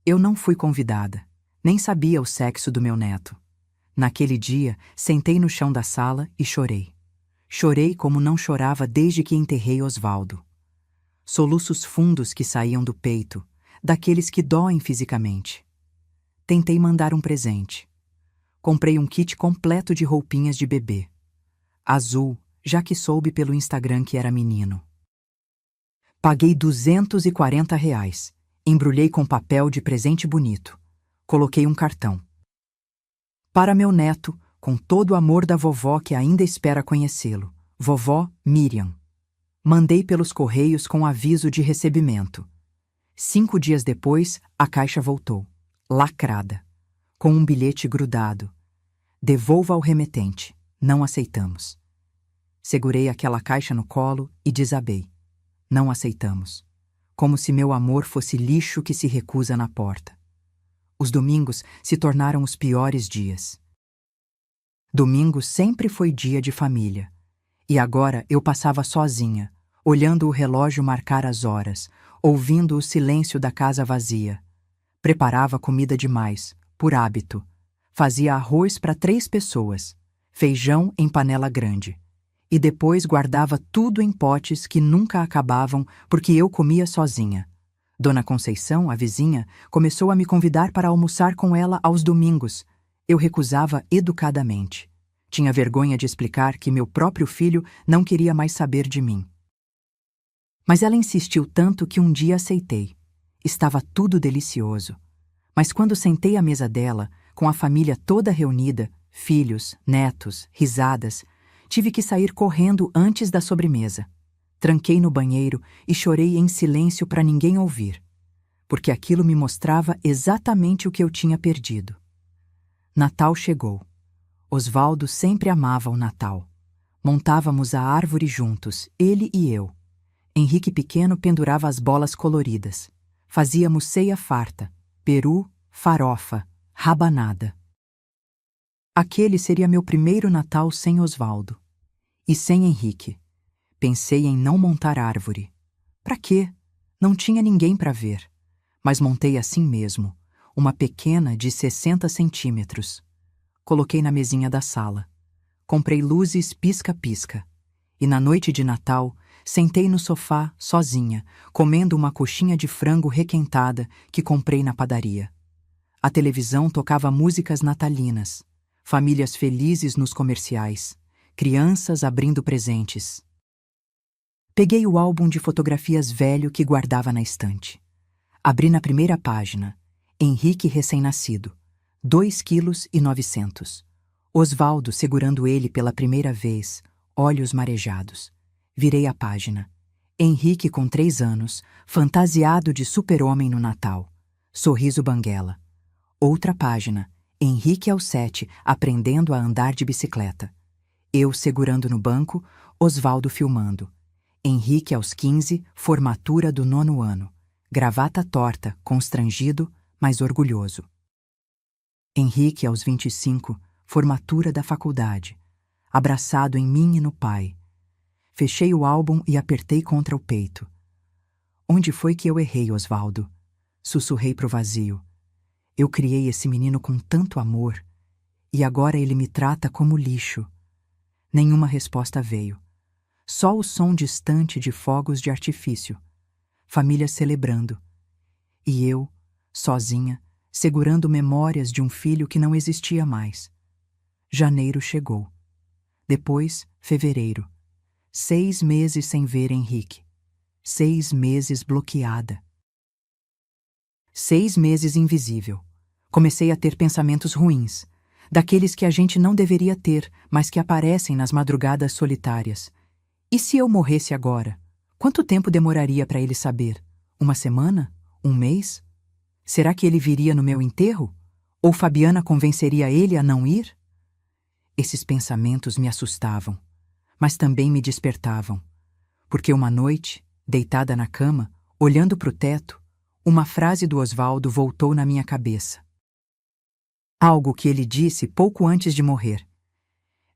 Eu não fui convidada. Nem sabia o sexo do meu neto. Naquele dia, sentei no chão da sala e chorei. Chorei como não chorava desde que enterrei Osvaldo. Soluços fundos que saíam do peito, daqueles que doem fisicamente. Tentei mandar um presente. Comprei um kit completo de roupinhas de bebê. Azul, já que soube pelo Instagram que era menino. Paguei R$ 240. Embrulhei com papel de presente bonito. Coloquei um cartão. Para meu neto, com todo o amor da vovó que ainda espera conhecê-lo. Vovó Miriam. Mandei pelos correios com aviso de recebimento. 5 dias depois, a caixa voltou, lacrada, com um bilhete grudado. Devolva ao remetente. Não aceitamos. Segurei aquela caixa no colo e desabei. Não aceitamos. Como se meu amor fosse lixo que se recusa na porta. Os domingos se tornaram os piores dias. Domingo sempre foi dia de família. E agora eu passava sozinha, olhando o relógio marcar as horas, ouvindo o silêncio da casa vazia. Preparava comida demais, por hábito. Fazia arroz para 3 pessoas, feijão em panela grande. E depois guardava tudo em potes que nunca acabavam porque eu comia sozinha. Dona Conceição, a vizinha, começou a me convidar para almoçar com ela aos domingos. Eu recusava educadamente. Tinha vergonha de explicar que meu próprio filho não queria mais saber de mim. Mas ela insistiu tanto que um dia aceitei. Estava tudo delicioso. Mas quando sentei à mesa dela, com a família toda reunida, filhos, netos, risadas, tive que sair correndo antes da sobremesa. Tranquei no banheiro e chorei em silêncio para ninguém ouvir, porque aquilo me mostrava exatamente o que eu tinha perdido. Natal chegou. Osvaldo sempre amava o Natal. Montávamos a árvore juntos, ele e eu. Henrique pequeno pendurava as bolas coloridas. Fazíamos ceia farta, peru, farofa, rabanada. Aquele seria meu primeiro Natal sem Osvaldo. E sem Henrique. Pensei em não montar árvore. Para quê? Não tinha ninguém para ver. Mas montei assim mesmo, uma pequena de 60 centímetros. Coloquei na mesinha da sala. Comprei luzes pisca-pisca. E na noite de Natal, sentei no sofá, sozinha, comendo uma coxinha de frango requentada que comprei na padaria. A televisão tocava músicas natalinas, famílias felizes nos comerciais, crianças abrindo presentes. Peguei o álbum de fotografias velho que guardava na estante. Abri na primeira página. Henrique recém-nascido. 2,9 kg. Osvaldo segurando ele pela primeira vez, olhos marejados. Virei a página. Henrique com 3 anos, fantasiado de super-homem no Natal. Sorriso banguela. Outra página. Henrique aos 7, aprendendo a andar de bicicleta. Eu segurando no banco, Osvaldo filmando. Henrique aos 15, formatura do 9º ano. Gravata torta, constrangido, mas orgulhoso. Henrique aos 25, formatura da faculdade. Abraçado em mim e no pai. Fechei o álbum e apertei contra o peito. Onde foi que eu errei, Osvaldo? Sussurrei pro vazio. Eu criei esse menino com tanto amor, e agora ele me trata como lixo. Nenhuma resposta veio. Só o som distante de fogos de artifício. Família celebrando. E eu, sozinha, segurando memórias de um filho que não existia mais. Janeiro chegou. Depois, fevereiro. 6 meses sem ver Henrique. 6 meses bloqueada. 6 meses invisível. Comecei a ter pensamentos ruins, daqueles que a gente não deveria ter, mas que aparecem nas madrugadas solitárias. E se eu morresse agora? Quanto tempo demoraria para ele saber? 1 semana? 1 mês? Será que ele viria no meu enterro? Ou Fabiana convenceria ele a não ir? Esses pensamentos me assustavam, mas também me despertavam, porque uma noite, deitada na cama, olhando para o teto, uma frase do Osvaldo voltou na minha cabeça. Algo que ele disse pouco antes de morrer.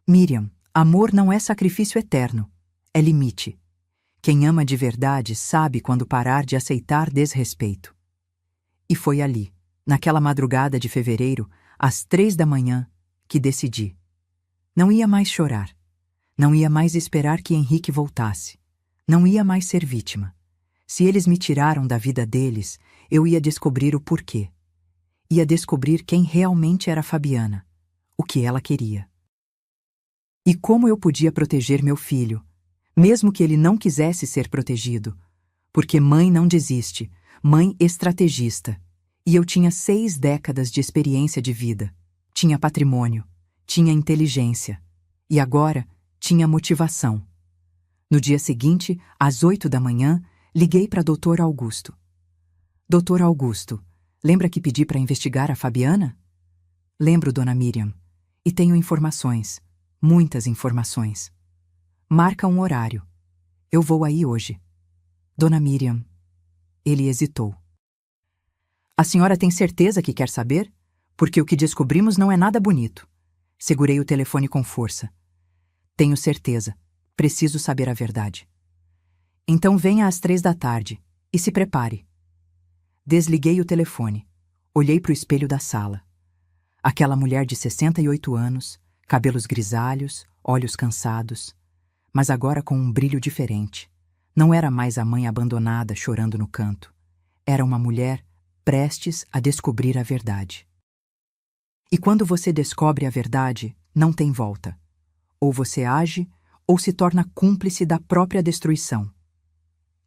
Miriam, amor não é sacrifício eterno, é limite. Quem ama de verdade sabe quando parar de aceitar desrespeito. E foi ali, naquela madrugada de fevereiro, às 3 da manhã, que decidi. Não ia mais chorar. Não ia mais esperar que Henrique voltasse. Não ia mais ser vítima. Se eles me tiraram da vida deles, eu ia descobrir o porquê. Ia descobrir quem realmente era Fabiana, o que ela queria. E como eu podia proteger meu filho, mesmo que ele não quisesse ser protegido, porque mãe não desiste, mãe estrategista, e eu tinha 6 décadas de experiência de vida, tinha patrimônio, tinha inteligência, e agora tinha motivação. No dia seguinte, às 8 da manhã, liguei para Dr. Augusto. Doutor Augusto, lembra que pedi para investigar a Fabiana? Lembro, dona Miriam. E tenho informações. Muitas informações. Marca um horário. Eu vou aí hoje. Dona Miriam. Ele hesitou. A senhora tem certeza que quer saber? Porque o que descobrimos não é nada bonito. Segurei o telefone com força. Tenho certeza. Preciso saber a verdade. Então venha às 3 da tarde e se prepare. Desliguei o telefone. Olhei para o espelho da sala. Aquela mulher de 68 anos, cabelos grisalhos, olhos cansados, mas agora com um brilho diferente. Não era mais a mãe abandonada chorando no canto. Era uma mulher prestes a descobrir a verdade. E quando você descobre a verdade, não tem volta. Ou você age, ou se torna cúmplice da própria destruição.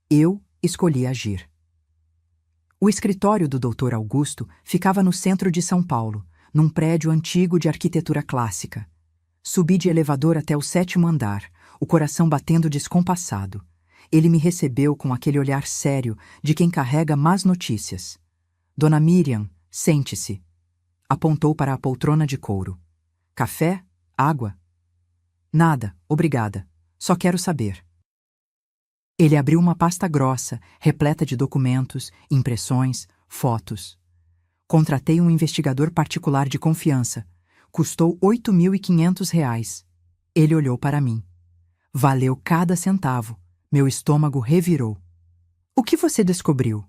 Eu escolhi agir. O escritório do Dr. Augusto ficava no centro de São Paulo, num prédio antigo de arquitetura clássica. Subi de elevador até o 7º andar, o coração batendo descompassado. Ele me recebeu com aquele olhar sério de quem carrega más notícias. Dona Miriam, sente-se. Apontou para a poltrona de couro. Café? Água? Nada, obrigada. Só quero saber. Ele abriu uma pasta grossa, repleta de documentos, impressões, fotos. Contratei um investigador particular de confiança. Custou R$ 8.500. Ele olhou para mim. Valeu cada centavo. Meu estômago revirou. O que você descobriu?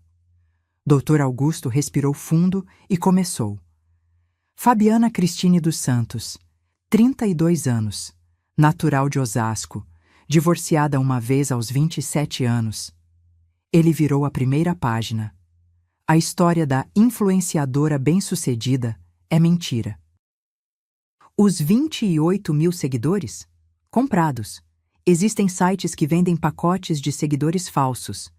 Dr. Augusto respirou fundo e começou. Fabiana Cristine dos Santos, 32 anos, natural de Osasco, divorciada uma vez aos 27 anos. Ele virou a primeira página. A história da influenciadora bem-sucedida é mentira. Os 28 mil seguidores? Comprados. Existem sites que vendem pacotes de seguidores falsos.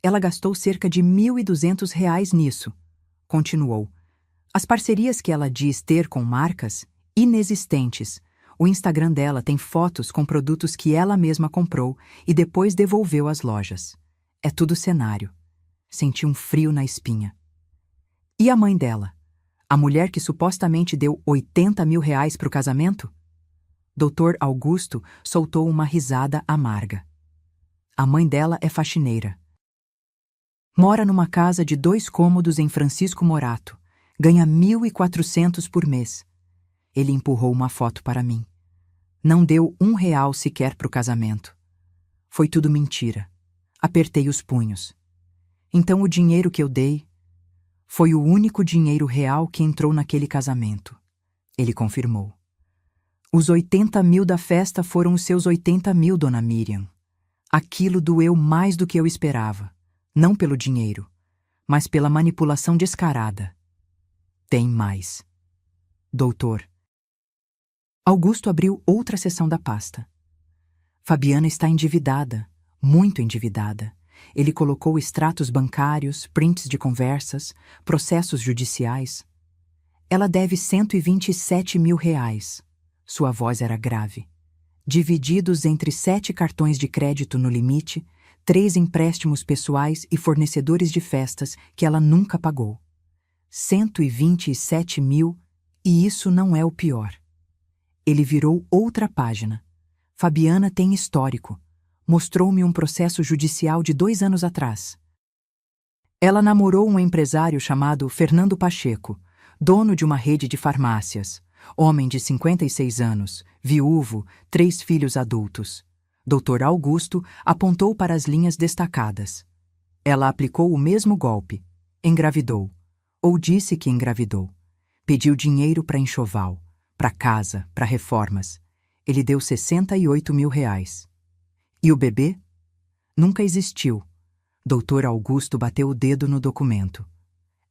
Ela gastou cerca de R$ 1.200 nisso. Continuou. As parcerias que ela diz ter com marcas, inexistentes. O Instagram dela tem fotos com produtos que ela mesma comprou e depois devolveu às lojas. É tudo cenário. Senti um frio na espinha. E a mãe dela? A mulher que supostamente deu R$ 80 mil para o casamento? Dr. Augusto soltou uma risada amarga. A mãe dela é faxineira. Mora numa casa de 2 cômodos em Francisco Morato. Ganha 1.400 por mês. Ele empurrou uma foto para mim. Não deu R$ 1 sequer para o casamento. Foi tudo mentira. Apertei os punhos. Então o dinheiro que eu dei foi o único dinheiro real que entrou naquele casamento. Ele confirmou. Os 80 mil da festa foram os seus 80 mil, dona Miriam. Aquilo doeu mais do que eu esperava. Não pelo dinheiro, mas pela manipulação descarada. Tem mais. Doutor. Augusto abriu outra seção da pasta. Fabiana está endividada, muito endividada. Ele colocou extratos bancários, prints de conversas, processos judiciais. Ela deve R$ 127 mil. Sua voz era grave. Divididos entre 7 cartões de crédito no limite, 3 empréstimos pessoais e fornecedores de festas que ela nunca pagou. 127 mil, e isso não é o pior. Ele virou outra página. Fabiana tem histórico. Mostrou-me um processo judicial de 2 anos atrás. Ela namorou um empresário chamado Fernando Pacheco, dono de uma rede de farmácias, homem de 56 anos, viúvo, 3 filhos adultos. Dr. Augusto apontou para as linhas destacadas. Ela aplicou o mesmo golpe. Engravidou. Ou disse que engravidou. Pediu dinheiro para enxoval, para casa, para reformas. Ele deu R$ 68 mil. E o bebê? Nunca existiu. Dr. Augusto bateu o dedo no documento.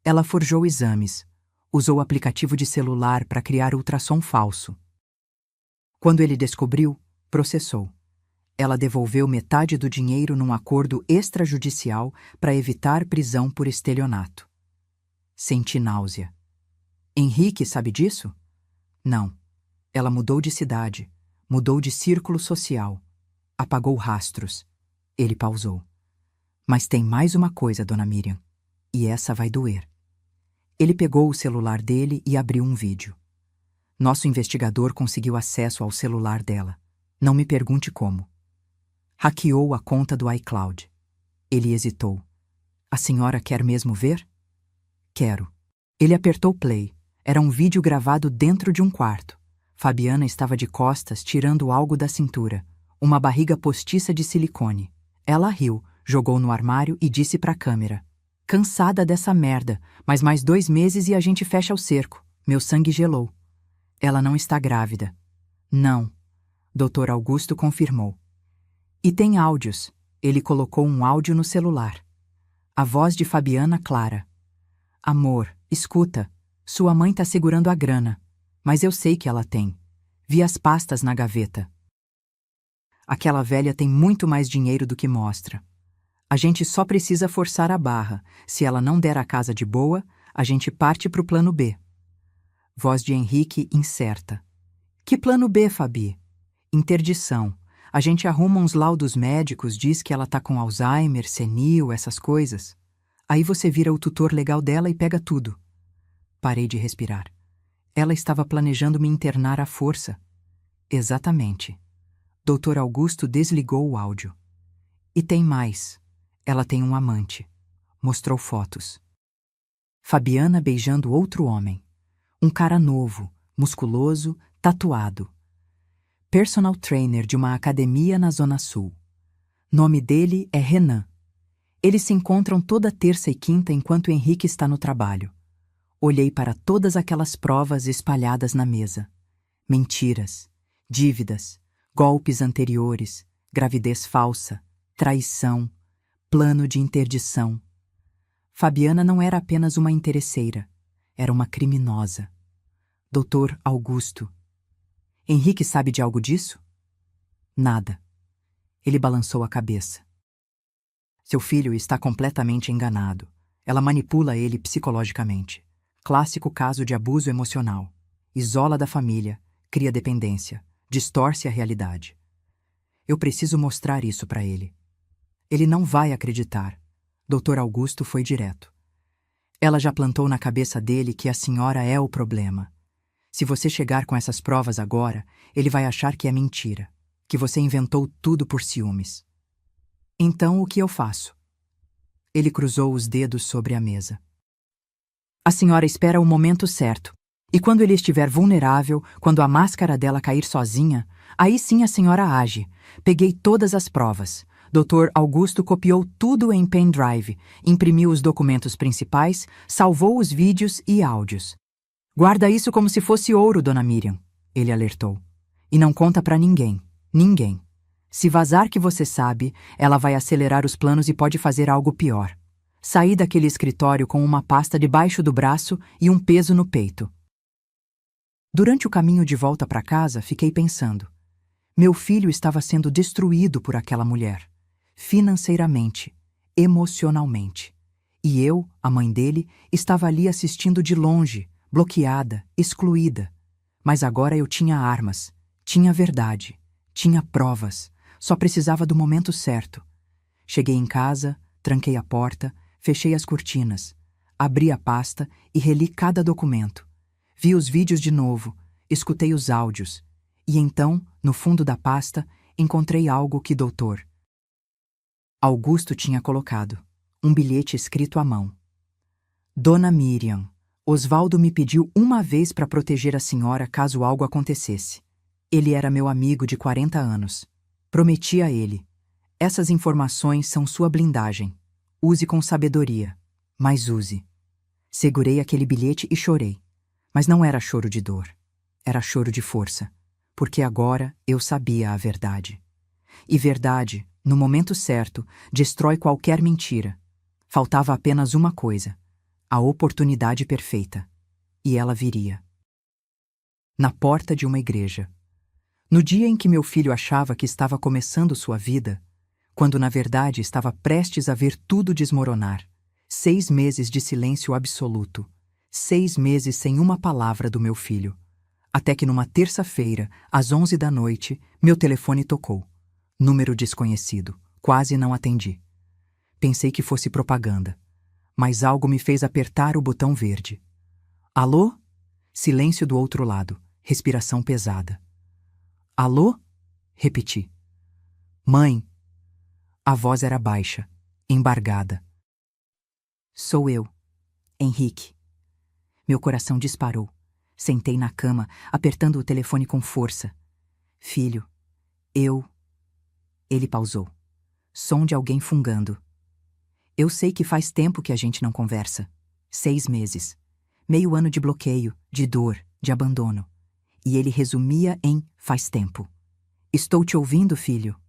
Ela forjou exames. Usou aplicativo de celular para criar ultrassom falso. Quando ele descobriu, processou. Ela devolveu metade do dinheiro num acordo extrajudicial para evitar prisão por estelionato. Senti náusea. Henrique sabe disso? Não. Ela mudou de cidade, mudou de círculo social. apagou rastros. Ele pausou. Mas tem mais uma coisa, Dona Miriam. E essa vai doer. Ele pegou o celular dele e abriu um vídeo. Nosso investigador conseguiu acesso ao celular dela. Não me pergunte como. Hackeou a conta do iCloud. Ele hesitou. A senhora quer mesmo ver? Quero. Ele apertou play. Era um vídeo gravado dentro de um quarto. Fabiana estava de costas, tirando algo da cintura. Uma barriga postiça de silicone. Ela riu, jogou no armário e disse para a câmera. Cansada dessa merda, mas mais 2 meses e a gente fecha o cerco. Meu sangue gelou. Ela não está grávida. Não. Dr. Augusto confirmou. E tem áudios. Ele colocou um áudio no celular. A voz de Fabiana clara. Amor, escuta. Sua mãe tá segurando a grana. Mas eu sei que ela tem. Vi as pastas na gaveta. Aquela velha tem muito mais dinheiro do que mostra. A gente só precisa forçar a barra. Se ela não der a casa de boa, a gente parte pro plano B. Voz de Henrique incerta. Que plano B, Fabi? Interdição. A gente arruma uns laudos médicos, diz que ela tá com Alzheimer, senil, essas coisas. Aí você vira o tutor legal dela e pega tudo. Parei de respirar. Ela estava planejando me internar à força. Exatamente. Dr. Augusto desligou o áudio. E tem mais. Ela tem um amante. Mostrou fotos. Fabiana beijando outro homem. Um cara novo, musculoso, tatuado. Personal trainer de uma academia na Zona Sul. Nome dele é Renan. Eles se encontram toda terça e quinta enquanto Henrique está no trabalho. Olhei para todas aquelas provas espalhadas na mesa. Mentiras, dívidas, golpes anteriores, gravidez falsa, traição, plano de interdição. Fabiana não era apenas uma interesseira, era uma criminosa. Dr. Augusto. Henrique sabe de algo disso? Nada. Ele balançou a cabeça. Seu filho está completamente enganado. Ela manipula ele psicologicamente. Clássico caso de abuso emocional. Isola da família, cria dependência, distorce a realidade. Eu preciso mostrar isso para ele. Ele não vai acreditar. Dr. Augusto foi direto. Ela já plantou na cabeça dele que a senhora é o problema. Se você chegar com essas provas agora, ele vai achar que é mentira, que você inventou tudo por ciúmes. Então, o que eu faço? Ele cruzou os dedos sobre a mesa. A senhora espera o momento certo. E quando ele estiver vulnerável, quando a máscara dela cair sozinha, aí sim a senhora age. Peguei todas as provas. Dr. Augusto copiou tudo em pendrive, imprimiu os documentos principais, salvou os vídeos e áudios. Guarda isso como se fosse ouro, Dona Miriam, ele alertou. E não conta pra ninguém. Ninguém. Se vazar que você sabe, ela vai acelerar os planos e pode fazer algo pior. Saí daquele escritório com uma pasta debaixo do braço e um peso no peito. Durante o caminho de volta para casa, fiquei pensando. Meu filho estava sendo destruído por aquela mulher. Financeiramente, emocionalmente. E eu, a mãe dele, estava ali assistindo de longe, bloqueada, excluída. Mas agora eu tinha armas, tinha verdade, tinha provas, só precisava do momento certo. Cheguei em casa, tranquei a porta, fechei as cortinas, abri a pasta e reli cada documento. Vi os vídeos de novo, escutei os áudios. E então, no fundo da pasta, encontrei algo que Dr. Augusto tinha colocado. Um bilhete escrito à mão. Dona Miriam, Osvaldo me pediu uma vez para proteger a senhora caso algo acontecesse. Ele era meu amigo de 40 anos. Prometi a ele. Essas informações são sua blindagem. Use com sabedoria, mas use. Segurei aquele bilhete e chorei. Mas não era choro de dor. Era choro de força. Porque agora eu sabia a verdade. E verdade, no momento certo, destrói qualquer mentira. Faltava apenas uma coisa. A oportunidade perfeita. E ela viria. Na porta de uma igreja. No dia em que meu filho achava que estava começando sua vida, quando na verdade estava prestes a ver tudo desmoronar. 6 meses de silêncio absoluto. 6 meses sem uma palavra do meu filho. Até que numa terça-feira, às 11 da noite, meu telefone tocou. Número desconhecido. Quase não atendi. Pensei que fosse propaganda, mas algo me fez apertar o botão verde. Alô? Silêncio do outro lado. Respiração pesada. Alô? Repeti. Mãe. A voz era baixa, embargada. Sou eu, Henrique. Meu coração disparou. Sentei na cama, apertando o telefone com força. Filho, eu... Ele pausou. Som de alguém fungando. Eu sei que faz tempo que a gente não conversa. 6 meses. Meio ano de bloqueio, de dor, de abandono. E ele resumia em faz tempo. Estou te ouvindo, filho.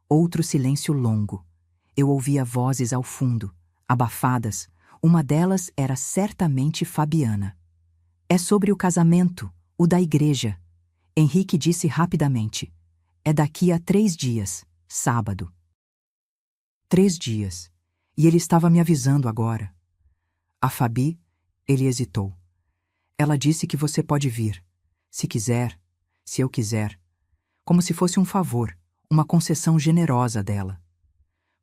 Outro silêncio longo. Eu ouvia vozes ao fundo, abafadas. Uma delas era certamente Fabiana. É sobre o casamento, o da igreja. Henrique disse rapidamente. É daqui a 3 dias, sábado. 3 dias. E ele estava me avisando agora. A Fabi, ele hesitou. Ela disse que você pode vir. Se quiser, se eu quiser. Como se fosse um favor, uma concessão generosa dela.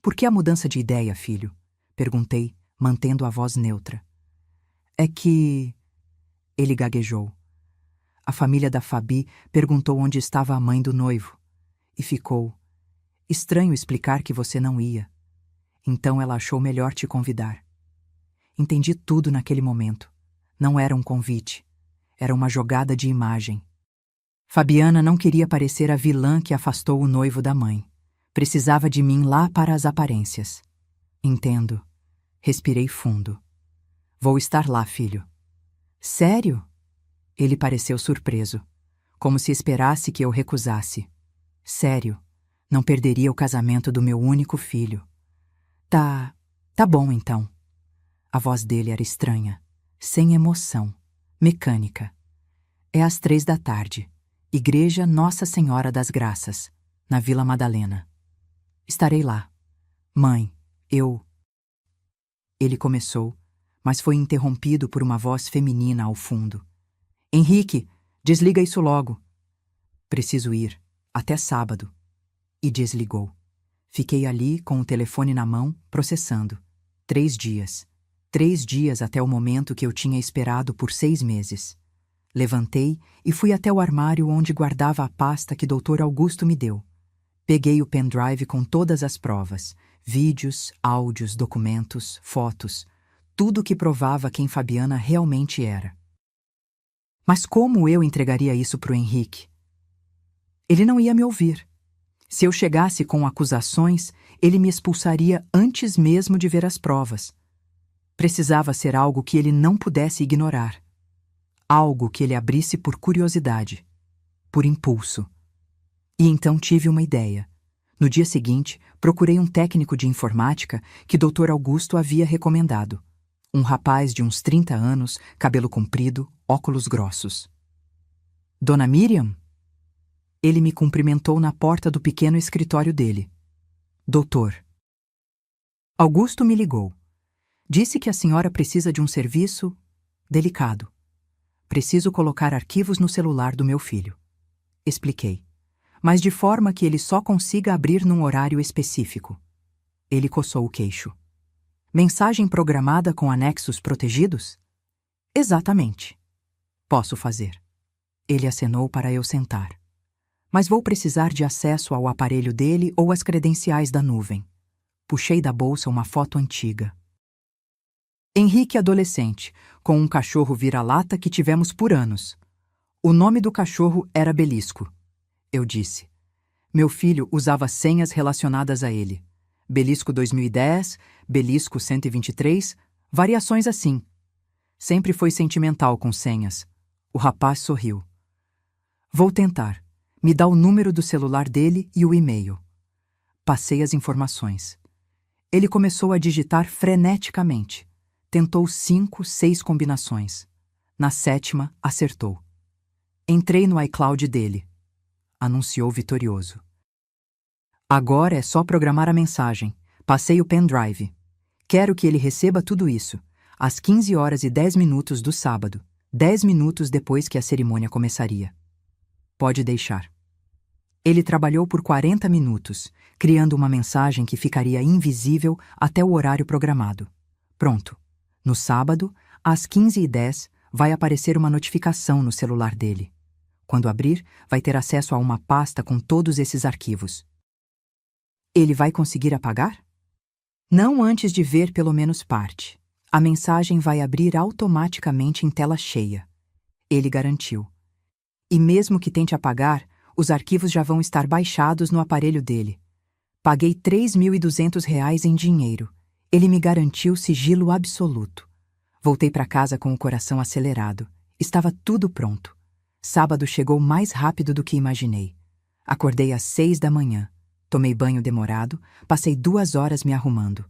Por que a mudança de ideia, filho? Perguntei, mantendo a voz neutra. É que... Ele gaguejou. A família da Fabi perguntou onde estava a mãe do noivo. E ficou. Estranho explicar que você não ia. Então ela achou melhor te convidar. Entendi tudo naquele momento. Não era um convite. Era uma jogada de imagem. Fabiana não queria parecer a vilã que afastou o noivo da mãe. Precisava de mim lá para as aparências. Entendo. Respirei fundo. Vou estar lá, filho. Sério? Ele pareceu surpreso, como se esperasse que eu recusasse. Sério, não perderia o casamento do meu único filho. Tá bom então. A voz dele era estranha, sem emoção, mecânica. É às 3 da tarde, Igreja Nossa Senhora das Graças, na Vila Madalena. Estarei lá. Mãe, eu... Ele começou, mas foi interrompido por uma voz feminina ao fundo. Henrique, desliga isso logo. Preciso ir, até sábado. E desligou. Fiquei ali com o telefone na mão, processando. 3 dias. 3 dias até o momento que eu tinha esperado por 6 meses. Levantei e fui até o armário onde guardava a pasta que Dr. Augusto me deu. Peguei o pendrive com todas as provas, vídeos, áudios, documentos, fotos, tudo que provava quem Fabiana realmente era. Mas como eu entregaria isso para o Henrique? Ele não ia me ouvir. Se eu chegasse com acusações, ele me expulsaria antes mesmo de ver as provas. Precisava ser algo que ele não pudesse ignorar. Algo que ele abrisse por curiosidade, por impulso. E então tive uma ideia. No dia seguinte, procurei um técnico de informática que Dr. Augusto havia recomendado. Um rapaz de uns 30 anos, cabelo comprido, óculos grossos. Dona Miriam? Ele me cumprimentou na porta do pequeno escritório dele. Doutor. Augusto me ligou. Disse que a senhora precisa de um serviço delicado. Preciso colocar arquivos no celular do meu filho. Expliquei. Mas de forma que ele só consiga abrir num horário específico. Ele coçou o queixo. Mensagem programada com anexos protegidos? Exatamente. Posso fazer. Ele acenou para eu sentar. Mas vou precisar de acesso ao aparelho dele ou às credenciais da nuvem. Puxei da bolsa uma foto antiga. Henrique adolescente, com um cachorro vira-lata que tivemos por anos. O nome do cachorro era Belisco. Eu disse. Meu filho usava senhas relacionadas a ele. Belisco 2010, Belisco 123, variações assim. Sempre foi sentimental com senhas. O rapaz sorriu. Vou tentar. Me dá o número do celular dele e o e-mail. Passei as informações. Ele começou a digitar freneticamente. Tentou 5, 6 combinações. Na 7ª, acertou. Entrei no iCloud dele. Anunciou vitorioso. Agora é só programar a mensagem. Passei o pendrive. Quero que ele receba tudo isso, às 15h10 do sábado, 10 minutos depois que a cerimônia começaria. Pode deixar. Ele trabalhou por 40 minutos, criando uma mensagem que ficaria invisível até o horário programado. Pronto. No sábado, às 15h10, vai aparecer uma notificação no celular dele. Quando abrir, vai ter acesso a uma pasta com todos esses arquivos. Ele vai conseguir apagar? Não antes de ver pelo menos parte. A mensagem vai abrir automaticamente em tela cheia. Ele garantiu. E mesmo que tente apagar, os arquivos já vão estar baixados no aparelho dele. Paguei R$ 3.200 em dinheiro. Ele me garantiu sigilo absoluto. Voltei para casa com o coração acelerado. Estava tudo pronto. Sábado chegou mais rápido do que imaginei. Acordei às 6 da manhã. Tomei banho demorado, passei 2 horas me arrumando.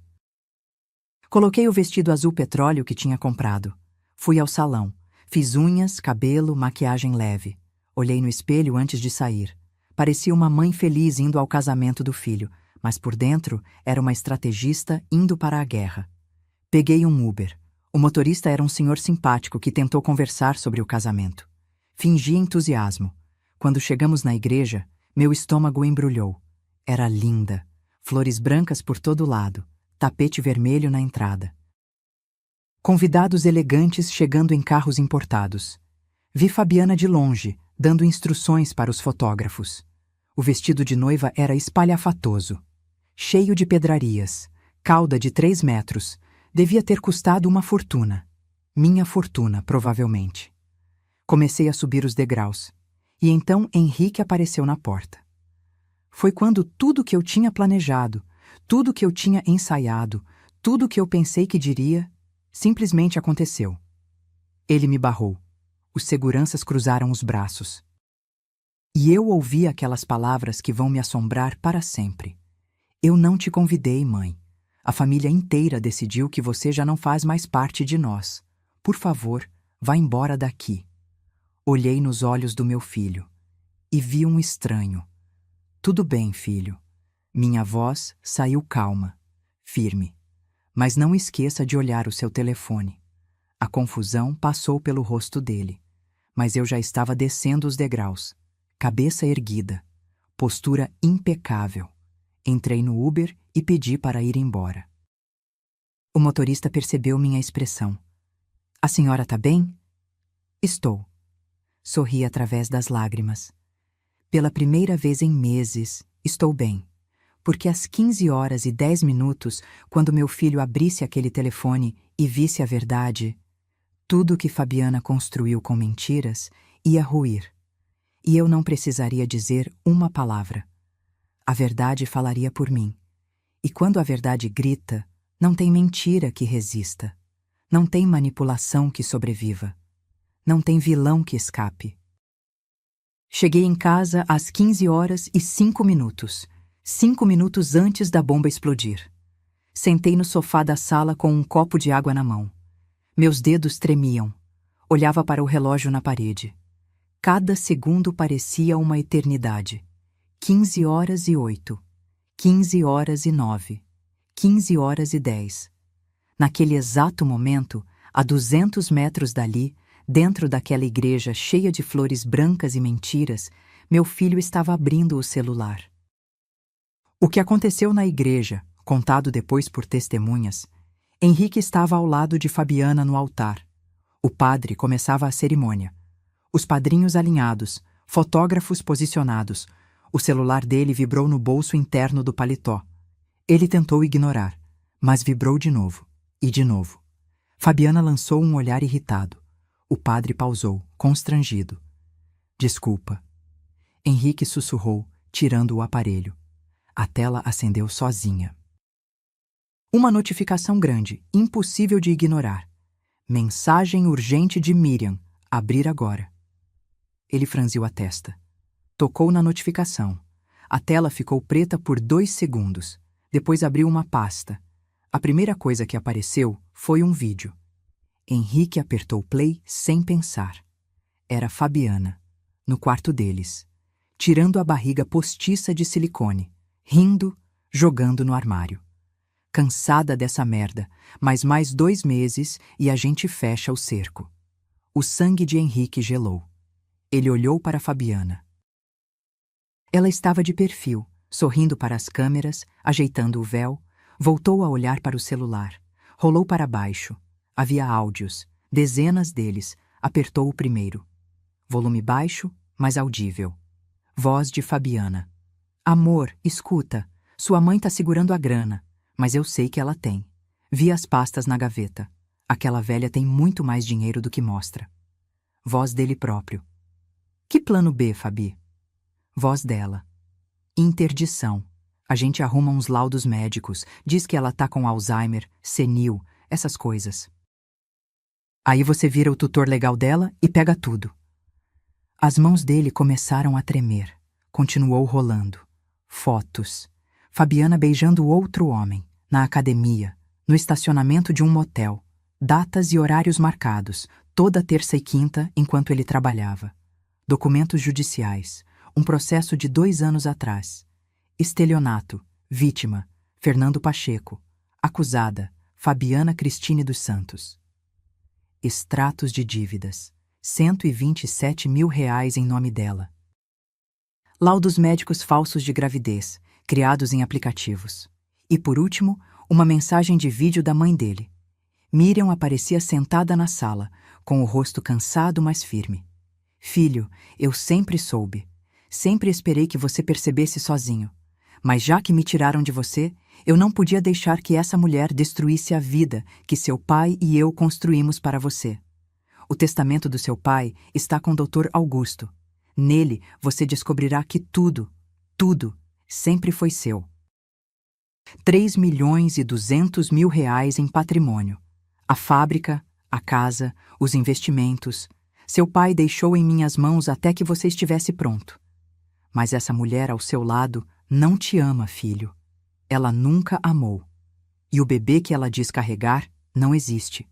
Coloquei o vestido azul petróleo que tinha comprado. Fui ao salão. Fiz unhas, cabelo, maquiagem leve. Olhei no espelho antes de sair. Parecia uma mãe feliz indo ao casamento do filho, mas por dentro era uma estrategista indo para a guerra. Peguei um Uber. O motorista era um senhor simpático que tentou conversar sobre o casamento. Fingi entusiasmo. Quando chegamos na igreja, meu estômago embrulhou. Era linda. Flores brancas por todo lado. Tapete vermelho na entrada. Convidados elegantes chegando em carros importados. Vi Fabiana de longe, dando instruções para os fotógrafos. O vestido de noiva era espalhafatoso. Cheio de pedrarias. Cauda de 3 metros. Devia ter custado uma fortuna. Minha fortuna, provavelmente. Comecei a subir os degraus. E então Henrique apareceu na porta. Foi quando tudo que eu tinha planejado, tudo que eu tinha ensaiado, tudo que eu pensei que diria, simplesmente aconteceu. Ele me barrou. Os seguranças cruzaram os braços. E eu ouvi aquelas palavras que vão me assombrar para sempre. Eu não te convidei, mãe. A família inteira decidiu que você já não faz mais parte de nós. Por favor, vá embora daqui. Olhei nos olhos do meu filho e vi um estranho. Tudo bem, filho. Minha voz saiu calma, firme. Mas não esqueça de olhar o seu telefone. A confusão passou pelo rosto dele. Mas eu já estava descendo os degraus. Cabeça erguida. Postura impecável. Entrei no Uber e pedi para ir embora. O motorista percebeu minha expressão. A senhora tá bem? Estou. Sorri através das lágrimas. Pela primeira vez em meses, estou bem. Porque às 15h10, quando meu filho abrisse aquele telefone e visse a verdade, tudo que Fabiana construiu com mentiras ia ruir. E eu não precisaria dizer uma palavra. A verdade falaria por mim. E quando a verdade grita, não tem mentira que resista. Não tem manipulação que sobreviva. Não tem vilão que escape. Cheguei em casa às 15h05, 5 minutos antes da bomba explodir. Sentei no sofá da sala com um copo de água na mão. Meus dedos tremiam. Olhava para o relógio na parede. Cada segundo parecia uma eternidade. 15h08, 15h09, 15h10. Naquele exato momento, a 200 metros dali, dentro daquela igreja cheia de flores brancas e mentiras, meu filho estava abrindo o celular. O que aconteceu na igreja, contado depois por testemunhas, Henrique estava ao lado de Fabiana no altar. O padre começava a cerimônia. Os padrinhos alinhados, fotógrafos posicionados. O celular dele vibrou no bolso interno do paletó. Ele tentou ignorar, mas vibrou de novo, e de novo. Fabiana lançou um olhar irritado. O padre pausou, constrangido. Desculpa. Henrique sussurrou, tirando o aparelho. A tela acendeu sozinha. Uma notificação grande, impossível de ignorar. Mensagem urgente de Miriam. Abrir agora. Ele franziu a testa. Tocou na notificação. A tela ficou preta por 2 segundos. Depois abriu uma pasta. A primeira coisa que apareceu foi um vídeo. Henrique apertou play sem pensar. Era Fabiana, no quarto deles, tirando a barriga postiça de silicone, rindo, jogando no armário. Cansada dessa merda, mas mais 2 meses e a gente fecha o cerco. O sangue de Henrique gelou. Ele olhou para Fabiana. Ela estava de perfil, sorrindo para as câmeras, ajeitando o véu, voltou a olhar para o celular, rolou para baixo. Havia áudios, dezenas deles, apertou o primeiro. Volume baixo, mas audível. Voz de Fabiana. Amor, escuta, sua mãe tá segurando a grana, mas eu sei que ela tem. Vi as pastas na gaveta. Aquela velha tem muito mais dinheiro do que mostra. Voz dele próprio. Que plano B, Fabi? Voz dela. Interdição. A gente arruma uns laudos médicos, diz que ela tá com Alzheimer, senil, essas coisas. Aí você vira o tutor legal dela e pega tudo. As mãos dele começaram a tremer. Continuou rolando. Fotos. Fabiana beijando outro homem, na academia, no estacionamento de um motel. Datas e horários marcados, toda terça e quinta enquanto ele trabalhava. Documentos judiciais. Um processo de 2 anos atrás. Estelionato. Vítima. Fernando Pacheco. Acusada. Fabiana Cristine dos Santos. Extratos de dívidas. R$ 127 mil em nome dela. Laudos médicos falsos de gravidez, criados em aplicativos. E, por último, uma mensagem de vídeo da mãe dele. Miriam aparecia sentada na sala, com o rosto cansado, mas firme. Filho, eu sempre soube. Sempre esperei que você percebesse sozinho. Mas já que me tiraram de você, eu não podia deixar que essa mulher destruísse a vida que seu pai e eu construímos para você. O testamento do seu pai está com o Dr. Augusto. Nele você descobrirá que tudo, sempre foi seu. R$ 3.200.000 em patrimônio. A fábrica, a casa, os investimentos. Seu pai deixou em minhas mãos até que você estivesse pronto. Mas essa mulher ao seu lado não te ama, filho. Ela nunca amou. E o bebê que ela diz carregar não existe.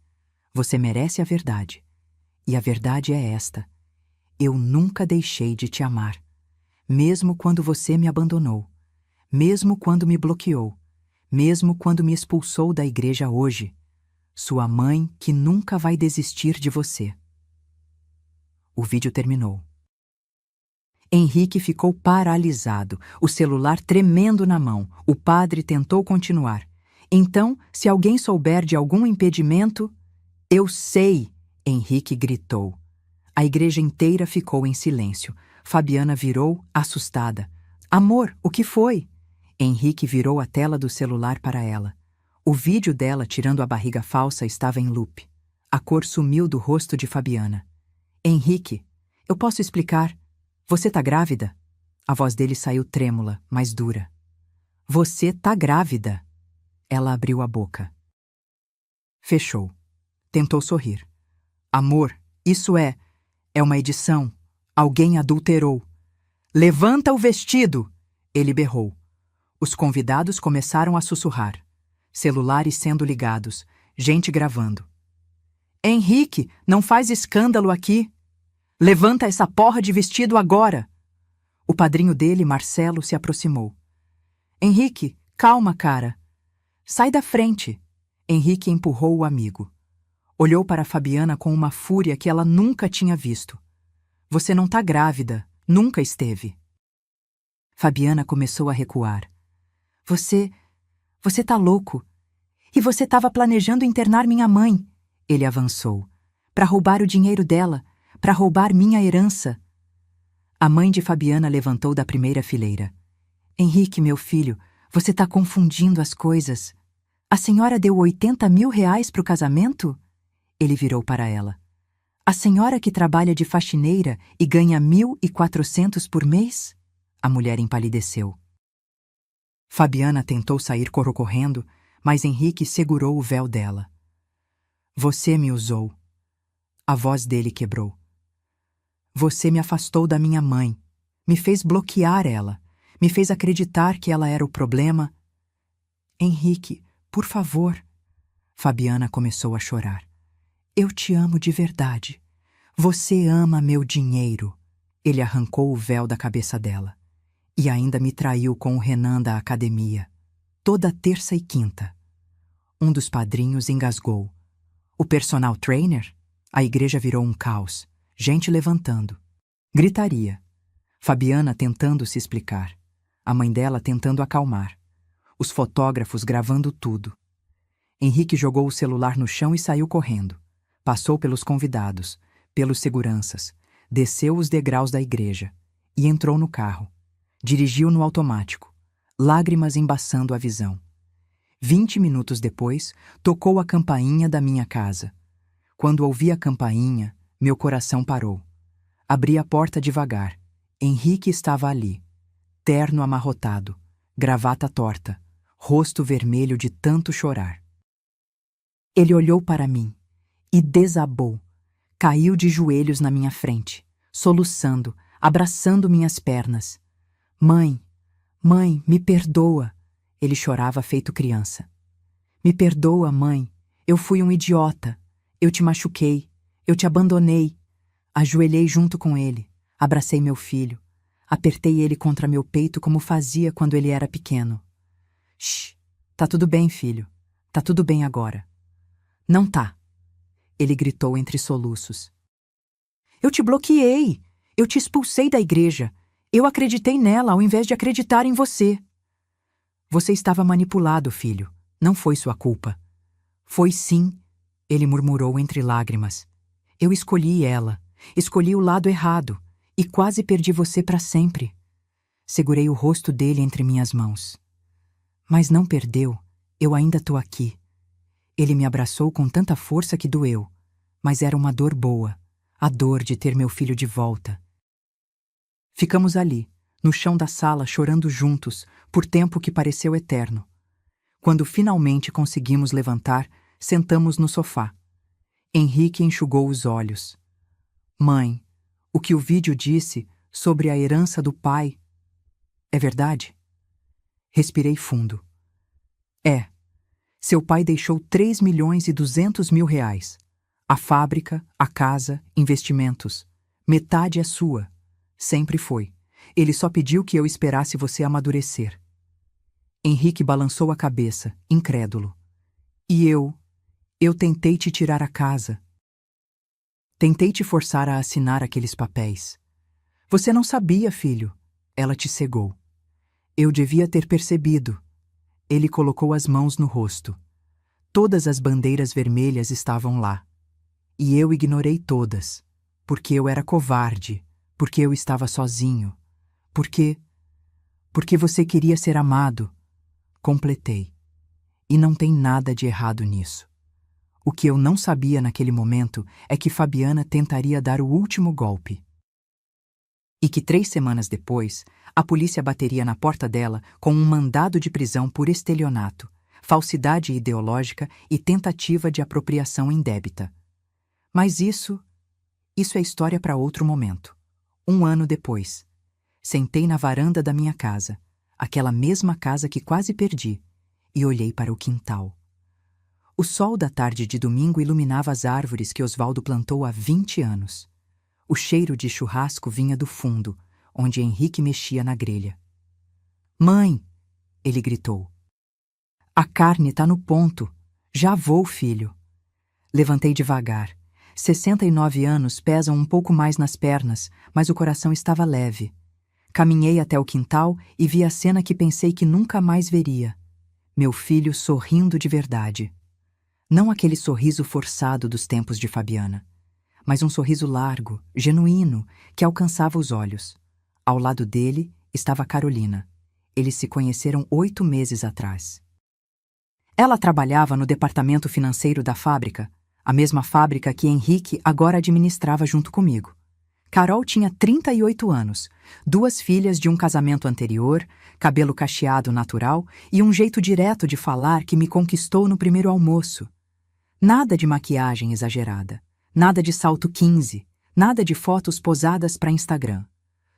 Você merece a verdade. E a verdade é esta. Eu nunca deixei de te amar. Mesmo quando você me abandonou. Mesmo quando me bloqueou. Mesmo quando me expulsou da igreja hoje. Sua mãe que nunca vai desistir de você. O vídeo terminou. Henrique ficou paralisado, o celular tremendo na mão. O padre tentou continuar. Então, se alguém souber de algum impedimento... Eu sei! Henrique gritou. A igreja inteira ficou em silêncio. Fabiana virou, assustada. Amor, o que foi? Henrique virou a tela do celular para ela. O vídeo dela tirando a barriga falsa estava em loop. A cor sumiu do rosto de Fabiana. Henrique, eu posso explicar? Você tá grávida? A voz dele saiu trêmula, mas dura. Você tá grávida. Ela abriu a boca. Fechou. Tentou sorrir. Amor, isso é uma edição. Alguém adulterou. Levanta o vestido! Ele berrou. Os convidados começaram a sussurrar. Celulares sendo ligados. Gente gravando. Henrique, não faz escândalo aqui. Levanta essa porra de vestido agora! O padrinho dele, Marcelo, se aproximou. Henrique, calma, cara. Sai da frente. Henrique empurrou o amigo. Olhou para Fabiana com uma fúria que ela nunca tinha visto. Você não tá grávida. Nunca esteve. Fabiana começou a recuar. Você tá louco. E você estava planejando internar minha mãe. Ele avançou. Para roubar o dinheiro dela. Para roubar minha herança. A mãe de Fabiana levantou da primeira fileira. Henrique, meu filho, você tá confundindo as coisas. A senhora deu R$ 80 mil para o casamento? Ele virou para ela. A senhora que trabalha de faxineira e ganha 1.400 por mês? A mulher empalideceu. Fabiana tentou sair correndo, mas Henrique segurou o véu dela. Você me usou. A voz dele quebrou. Você me afastou da minha mãe, me fez bloquear ela, me fez acreditar que ela era o problema. Henrique, por favor. Fabiana começou a chorar. Eu te amo de verdade. Você ama meu dinheiro. Ele arrancou o véu da cabeça dela. E ainda me traiu com o Renan da academia. Toda terça e quinta. Um dos padrinhos engasgou. O personal trainer? A igreja virou um caos. Gente levantando. Gritaria. Fabiana tentando se explicar. A mãe dela tentando acalmar. Os fotógrafos gravando tudo. Henrique jogou o celular no chão e saiu correndo. Passou pelos convidados, pelos seguranças, desceu os degraus da igreja e entrou no carro. Dirigiu no automático, lágrimas embaçando a visão. 20 minutos depois, tocou a campainha da minha casa. Quando ouvi a campainha, meu coração parou. Abri a porta devagar. Henrique estava ali, terno amarrotado, gravata torta, rosto vermelho de tanto chorar. Ele olhou para mim e desabou. Caiu de joelhos na minha frente, soluçando, abraçando minhas pernas. Mãe, mãe, me perdoa. Ele chorava feito criança. Me perdoa, mãe. Eu fui um idiota. Eu te machuquei. Eu te abandonei. Ajoelhei junto com ele. Abracei meu filho. Apertei ele contra meu peito como fazia quando ele era pequeno. Shh, tá tudo bem, filho. Tá tudo bem agora. Não tá. Ele gritou entre soluços. Eu te bloqueei. Eu te expulsei da igreja. Eu acreditei nela ao invés de acreditar em você. Você estava manipulado, filho. Não foi sua culpa. Foi sim, ele murmurou entre lágrimas. Eu escolhi ela. Escolhi o lado errado e quase perdi você para sempre. Segurei o rosto dele entre minhas mãos. Mas não perdeu, eu ainda tô aqui. Ele me abraçou com tanta força que doeu, mas era uma dor boa, a dor de ter meu filho de volta. Ficamos ali, no chão da sala, chorando juntos, por tempo que pareceu eterno. Quando finalmente conseguimos levantar, sentamos no sofá. Henrique enxugou os olhos. Mãe, o que o vídeo disse sobre a herança do pai é verdade? Respirei fundo. É. Seu pai deixou 3.200.000 reais. A fábrica, a casa, investimentos. Metade é sua. Sempre foi. Ele só pediu que eu esperasse você amadurecer. Henrique balançou a cabeça, incrédulo. E eu tentei te tirar a casa. Tentei te forçar a assinar aqueles papéis. Você não sabia, filho. Ela te cegou. Eu devia ter percebido. Ele colocou as mãos no rosto. Todas as bandeiras vermelhas estavam lá. E eu ignorei todas. Porque eu era covarde. Porque eu estava sozinho. Porque você queria ser amado. Completei. E não tem nada de errado nisso. O que eu não sabia naquele momento é que Fabiana tentaria dar o último golpe. E que 3 semanas depois, a polícia bateria na porta dela com um mandado de prisão por estelionato, falsidade ideológica e tentativa de apropriação indébita. Mas isso é história para outro momento. 1 ano depois, sentei na varanda da minha casa, aquela mesma casa que quase perdi, e olhei para o quintal. O sol da tarde de domingo iluminava as árvores que Osvaldo plantou há 20 anos. O cheiro de churrasco vinha do fundo, onde Henrique mexia na grelha. Mãe! Ele gritou. A carne tá no ponto. Já vou, filho. Levantei devagar. 69 anos pesam um pouco mais nas pernas, mas o coração estava leve. Caminhei até o quintal e vi a cena que pensei que nunca mais veria. Meu filho sorrindo de verdade. Não aquele sorriso forçado dos tempos de Fabiana, mas um sorriso largo, genuíno, que alcançava os olhos. Ao lado dele estava Carolina. Eles se conheceram 8 meses atrás. Ela trabalhava no departamento financeiro da fábrica, a mesma fábrica que Henrique agora administrava junto comigo. Carol tinha 38 anos, 2 filhas de um casamento anterior, cabelo cacheado natural e um jeito direto de falar que me conquistou no primeiro almoço. Nada de maquiagem exagerada, nada de salto 15, nada de fotos posadas para Instagram.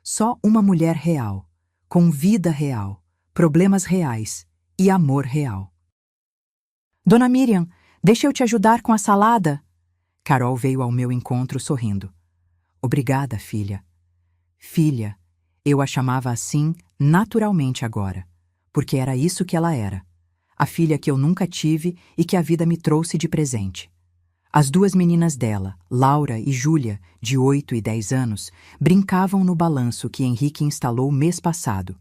Só uma mulher real, com vida real, problemas reais e amor real. Dona Miriam, deixa eu te ajudar com a salada? Carol veio ao meu encontro sorrindo. Obrigada, filha. Filha, eu a chamava assim naturalmente agora, porque era isso que ela era. A filha que eu nunca tive e que a vida me trouxe de presente. As duas meninas dela, Laura e Júlia, de 8 e 10 anos, brincavam no balanço que Henrique instalou mês passado.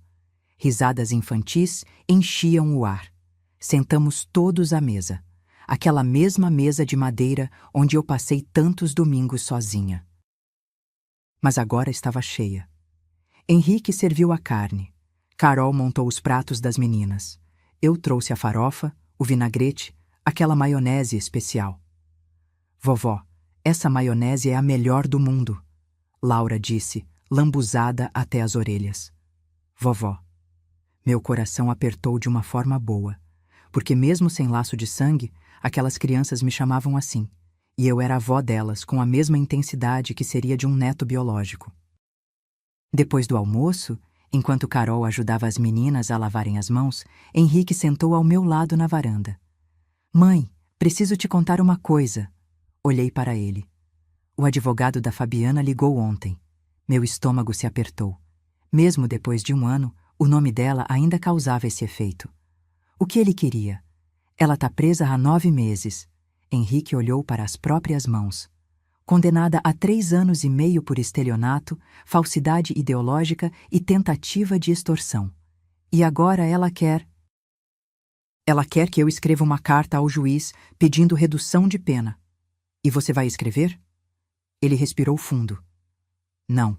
Risadas infantis enchiam o ar. Sentamos todos à mesa. Aquela mesma mesa de madeira onde eu passei tantos domingos sozinha. Mas agora estava cheia. Henrique serviu a carne. Carol montou os pratos das meninas. Eu trouxe a farofa, o vinagrete, aquela maionese especial. Vovó, essa maionese é a melhor do mundo, Laura disse, lambuzada até as orelhas. Vovó. Meu coração apertou de uma forma boa, porque mesmo sem laço de sangue, aquelas crianças me chamavam assim, e eu era avó delas com a mesma intensidade que seria de um neto biológico. Depois do almoço, enquanto Carol ajudava as meninas a lavarem as mãos, Henrique sentou ao meu lado na varanda. Mãe, preciso te contar uma coisa. Olhei para ele. O advogado da Fabiana ligou ontem. Meu estômago se apertou. Mesmo depois de 1 ano, o nome dela ainda causava esse efeito. O que ele queria? Ela está presa há 9 meses. Henrique olhou para as próprias mãos. Condenada a 3 anos e meio por estelionato, falsidade ideológica e tentativa de extorsão. E agora ela quer... Ela quer que eu escreva uma carta ao juiz pedindo redução de pena. E você vai escrever? Ele respirou fundo. Não.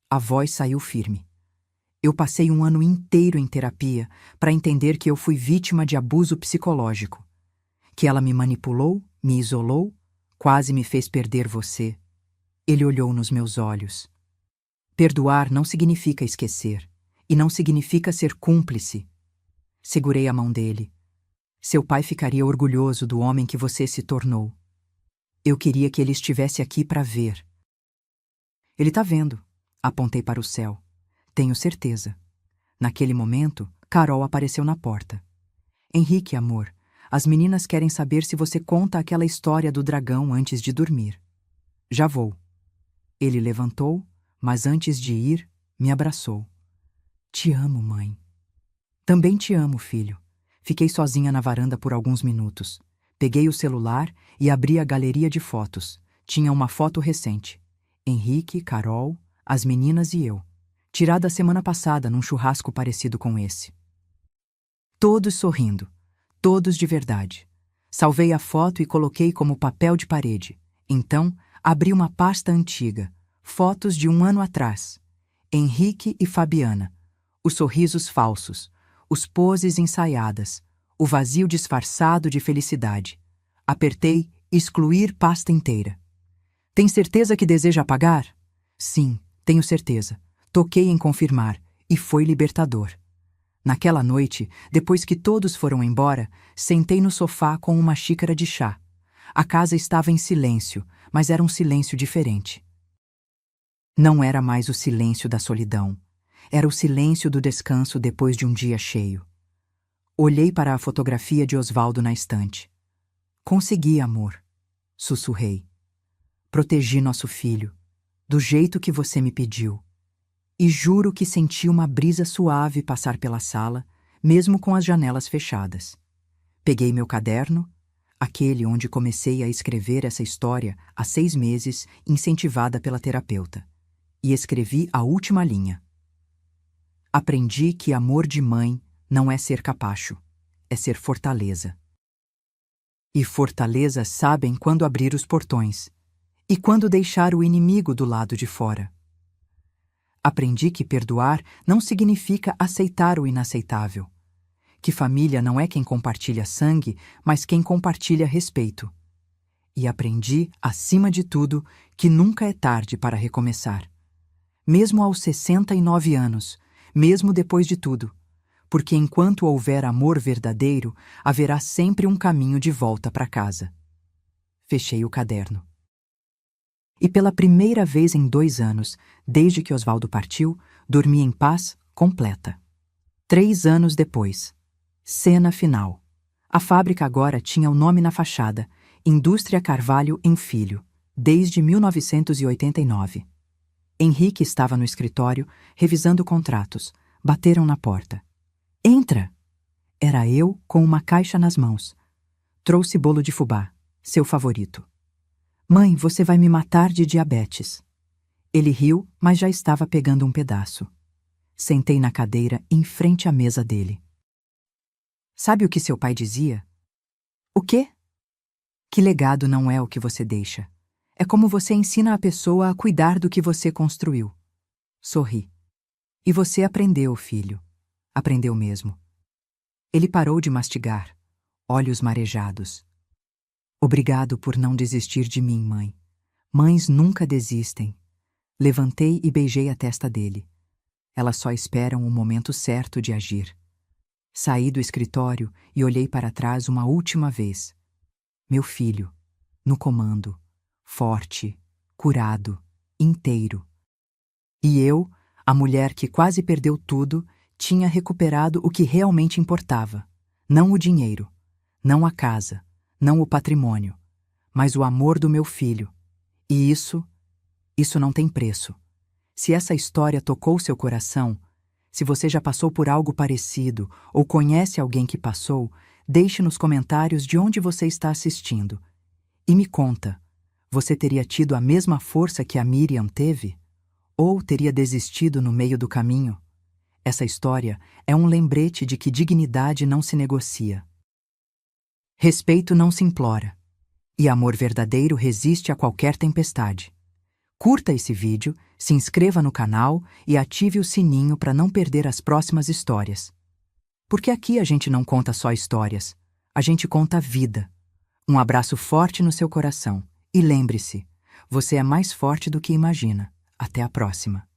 A voz saiu firme. Eu passei 1 ano inteiro em terapia para entender que eu fui vítima de abuso psicológico. Que ela me manipulou, me isolou, quase me fez perder você. Ele olhou nos meus olhos. Perdoar não significa esquecer, e não significa ser cúmplice. Segurei a mão dele. Seu pai ficaria orgulhoso do homem que você se tornou. Eu queria que ele estivesse aqui para ver. Ele está vendo. Apontei para o céu. Tenho certeza. Naquele momento, Carol apareceu na porta. Henrique, amor, as meninas querem saber se você conta aquela história do dragão antes de dormir. Já vou. Ele levantou, mas antes de ir, me abraçou. Te amo, mãe. Também te amo, filho. Fiquei sozinha na varanda por alguns minutos. Peguei o celular e abri a galeria de fotos. Tinha uma foto recente. Henrique, Carol, as meninas e eu. Tirada a semana passada num churrasco parecido com esse. Todos sorrindo. Todos de verdade. Salvei a foto e coloquei como papel de parede. Então, abri uma pasta antiga. Fotos de 1 ano atrás. Henrique e Fabiana. Os sorrisos falsos. Os poses ensaiadas. O vazio disfarçado de felicidade. Apertei excluir pasta inteira. Tem certeza que deseja apagar? Sim, tenho certeza. Toquei em confirmar, e foi libertador. Naquela noite, depois que todos foram embora, sentei no sofá com uma xícara de chá. A casa estava em silêncio, mas era um silêncio diferente. Não era mais o silêncio da solidão. Era o silêncio do descanso depois de um dia cheio. Olhei para a fotografia de Osvaldo na estante. Consegui, amor, sussurrei. Protegi nosso filho, do jeito que você me pediu. E juro que senti uma brisa suave passar pela sala, mesmo com as janelas fechadas. Peguei meu caderno, aquele onde comecei a escrever essa história há 6 meses, incentivada pela terapeuta, e escrevi a última linha. Aprendi que amor de mãe não é ser capacho, é ser fortaleza. E fortalezas sabem quando abrir os portões, e quando deixar o inimigo do lado de fora. Aprendi que perdoar não significa aceitar o inaceitável. Que família não é quem compartilha sangue, mas quem compartilha respeito. E aprendi, acima de tudo, que nunca é tarde para recomeçar. Mesmo aos 69 anos, mesmo depois de tudo. Porque enquanto houver amor verdadeiro, haverá sempre um caminho de volta para casa. Fechei o caderno. E pela primeira vez em 2 anos, desde que Osvaldo partiu, dormi em paz completa. 3 anos depois. Cena final. A fábrica agora tinha o nome na fachada, Indústria Carvalho em Filho, desde 1989. Henrique estava no escritório, revisando contratos. Bateram na porta. Entra! Era eu com uma caixa nas mãos. Trouxe bolo de fubá. Seu favorito. Mãe, você vai me matar de diabetes. Ele riu, mas já estava pegando um pedaço. Sentei na cadeira em frente à mesa dele. Sabe o que seu pai dizia? O quê? Que legado não é o que você deixa. É como você ensina a pessoa a cuidar do que você construiu. Sorri. E você aprendeu, filho. Aprendeu mesmo. Ele parou de mastigar, olhos marejados. Obrigado por não desistir de mim, mãe. Mães nunca desistem. Levantei e beijei a testa dele. Elas só esperam o momento certo de agir. Saí do escritório e olhei para trás uma última vez. Meu filho, no comando, forte, curado, inteiro. E eu, a mulher que quase perdeu tudo, tinha recuperado o que realmente importava. Não o dinheiro, não a casa, não o patrimônio, mas o amor do meu filho. E isso não tem preço. Se essa história tocou seu coração, se você já passou por algo parecido ou conhece alguém que passou, deixe nos comentários de onde você está assistindo. E me conta, você teria tido a mesma força que a Miriam teve? Ou teria desistido no meio do caminho? Essa história é um lembrete de que dignidade não se negocia. Respeito não se implora. E amor verdadeiro resiste a qualquer tempestade. Curta esse vídeo, se inscreva no canal e ative o sininho para não perder as próximas histórias. Porque aqui a gente não conta só histórias, a gente conta a vida. Um abraço forte no seu coração. E lembre-se, você é mais forte do que imagina. Até a próxima.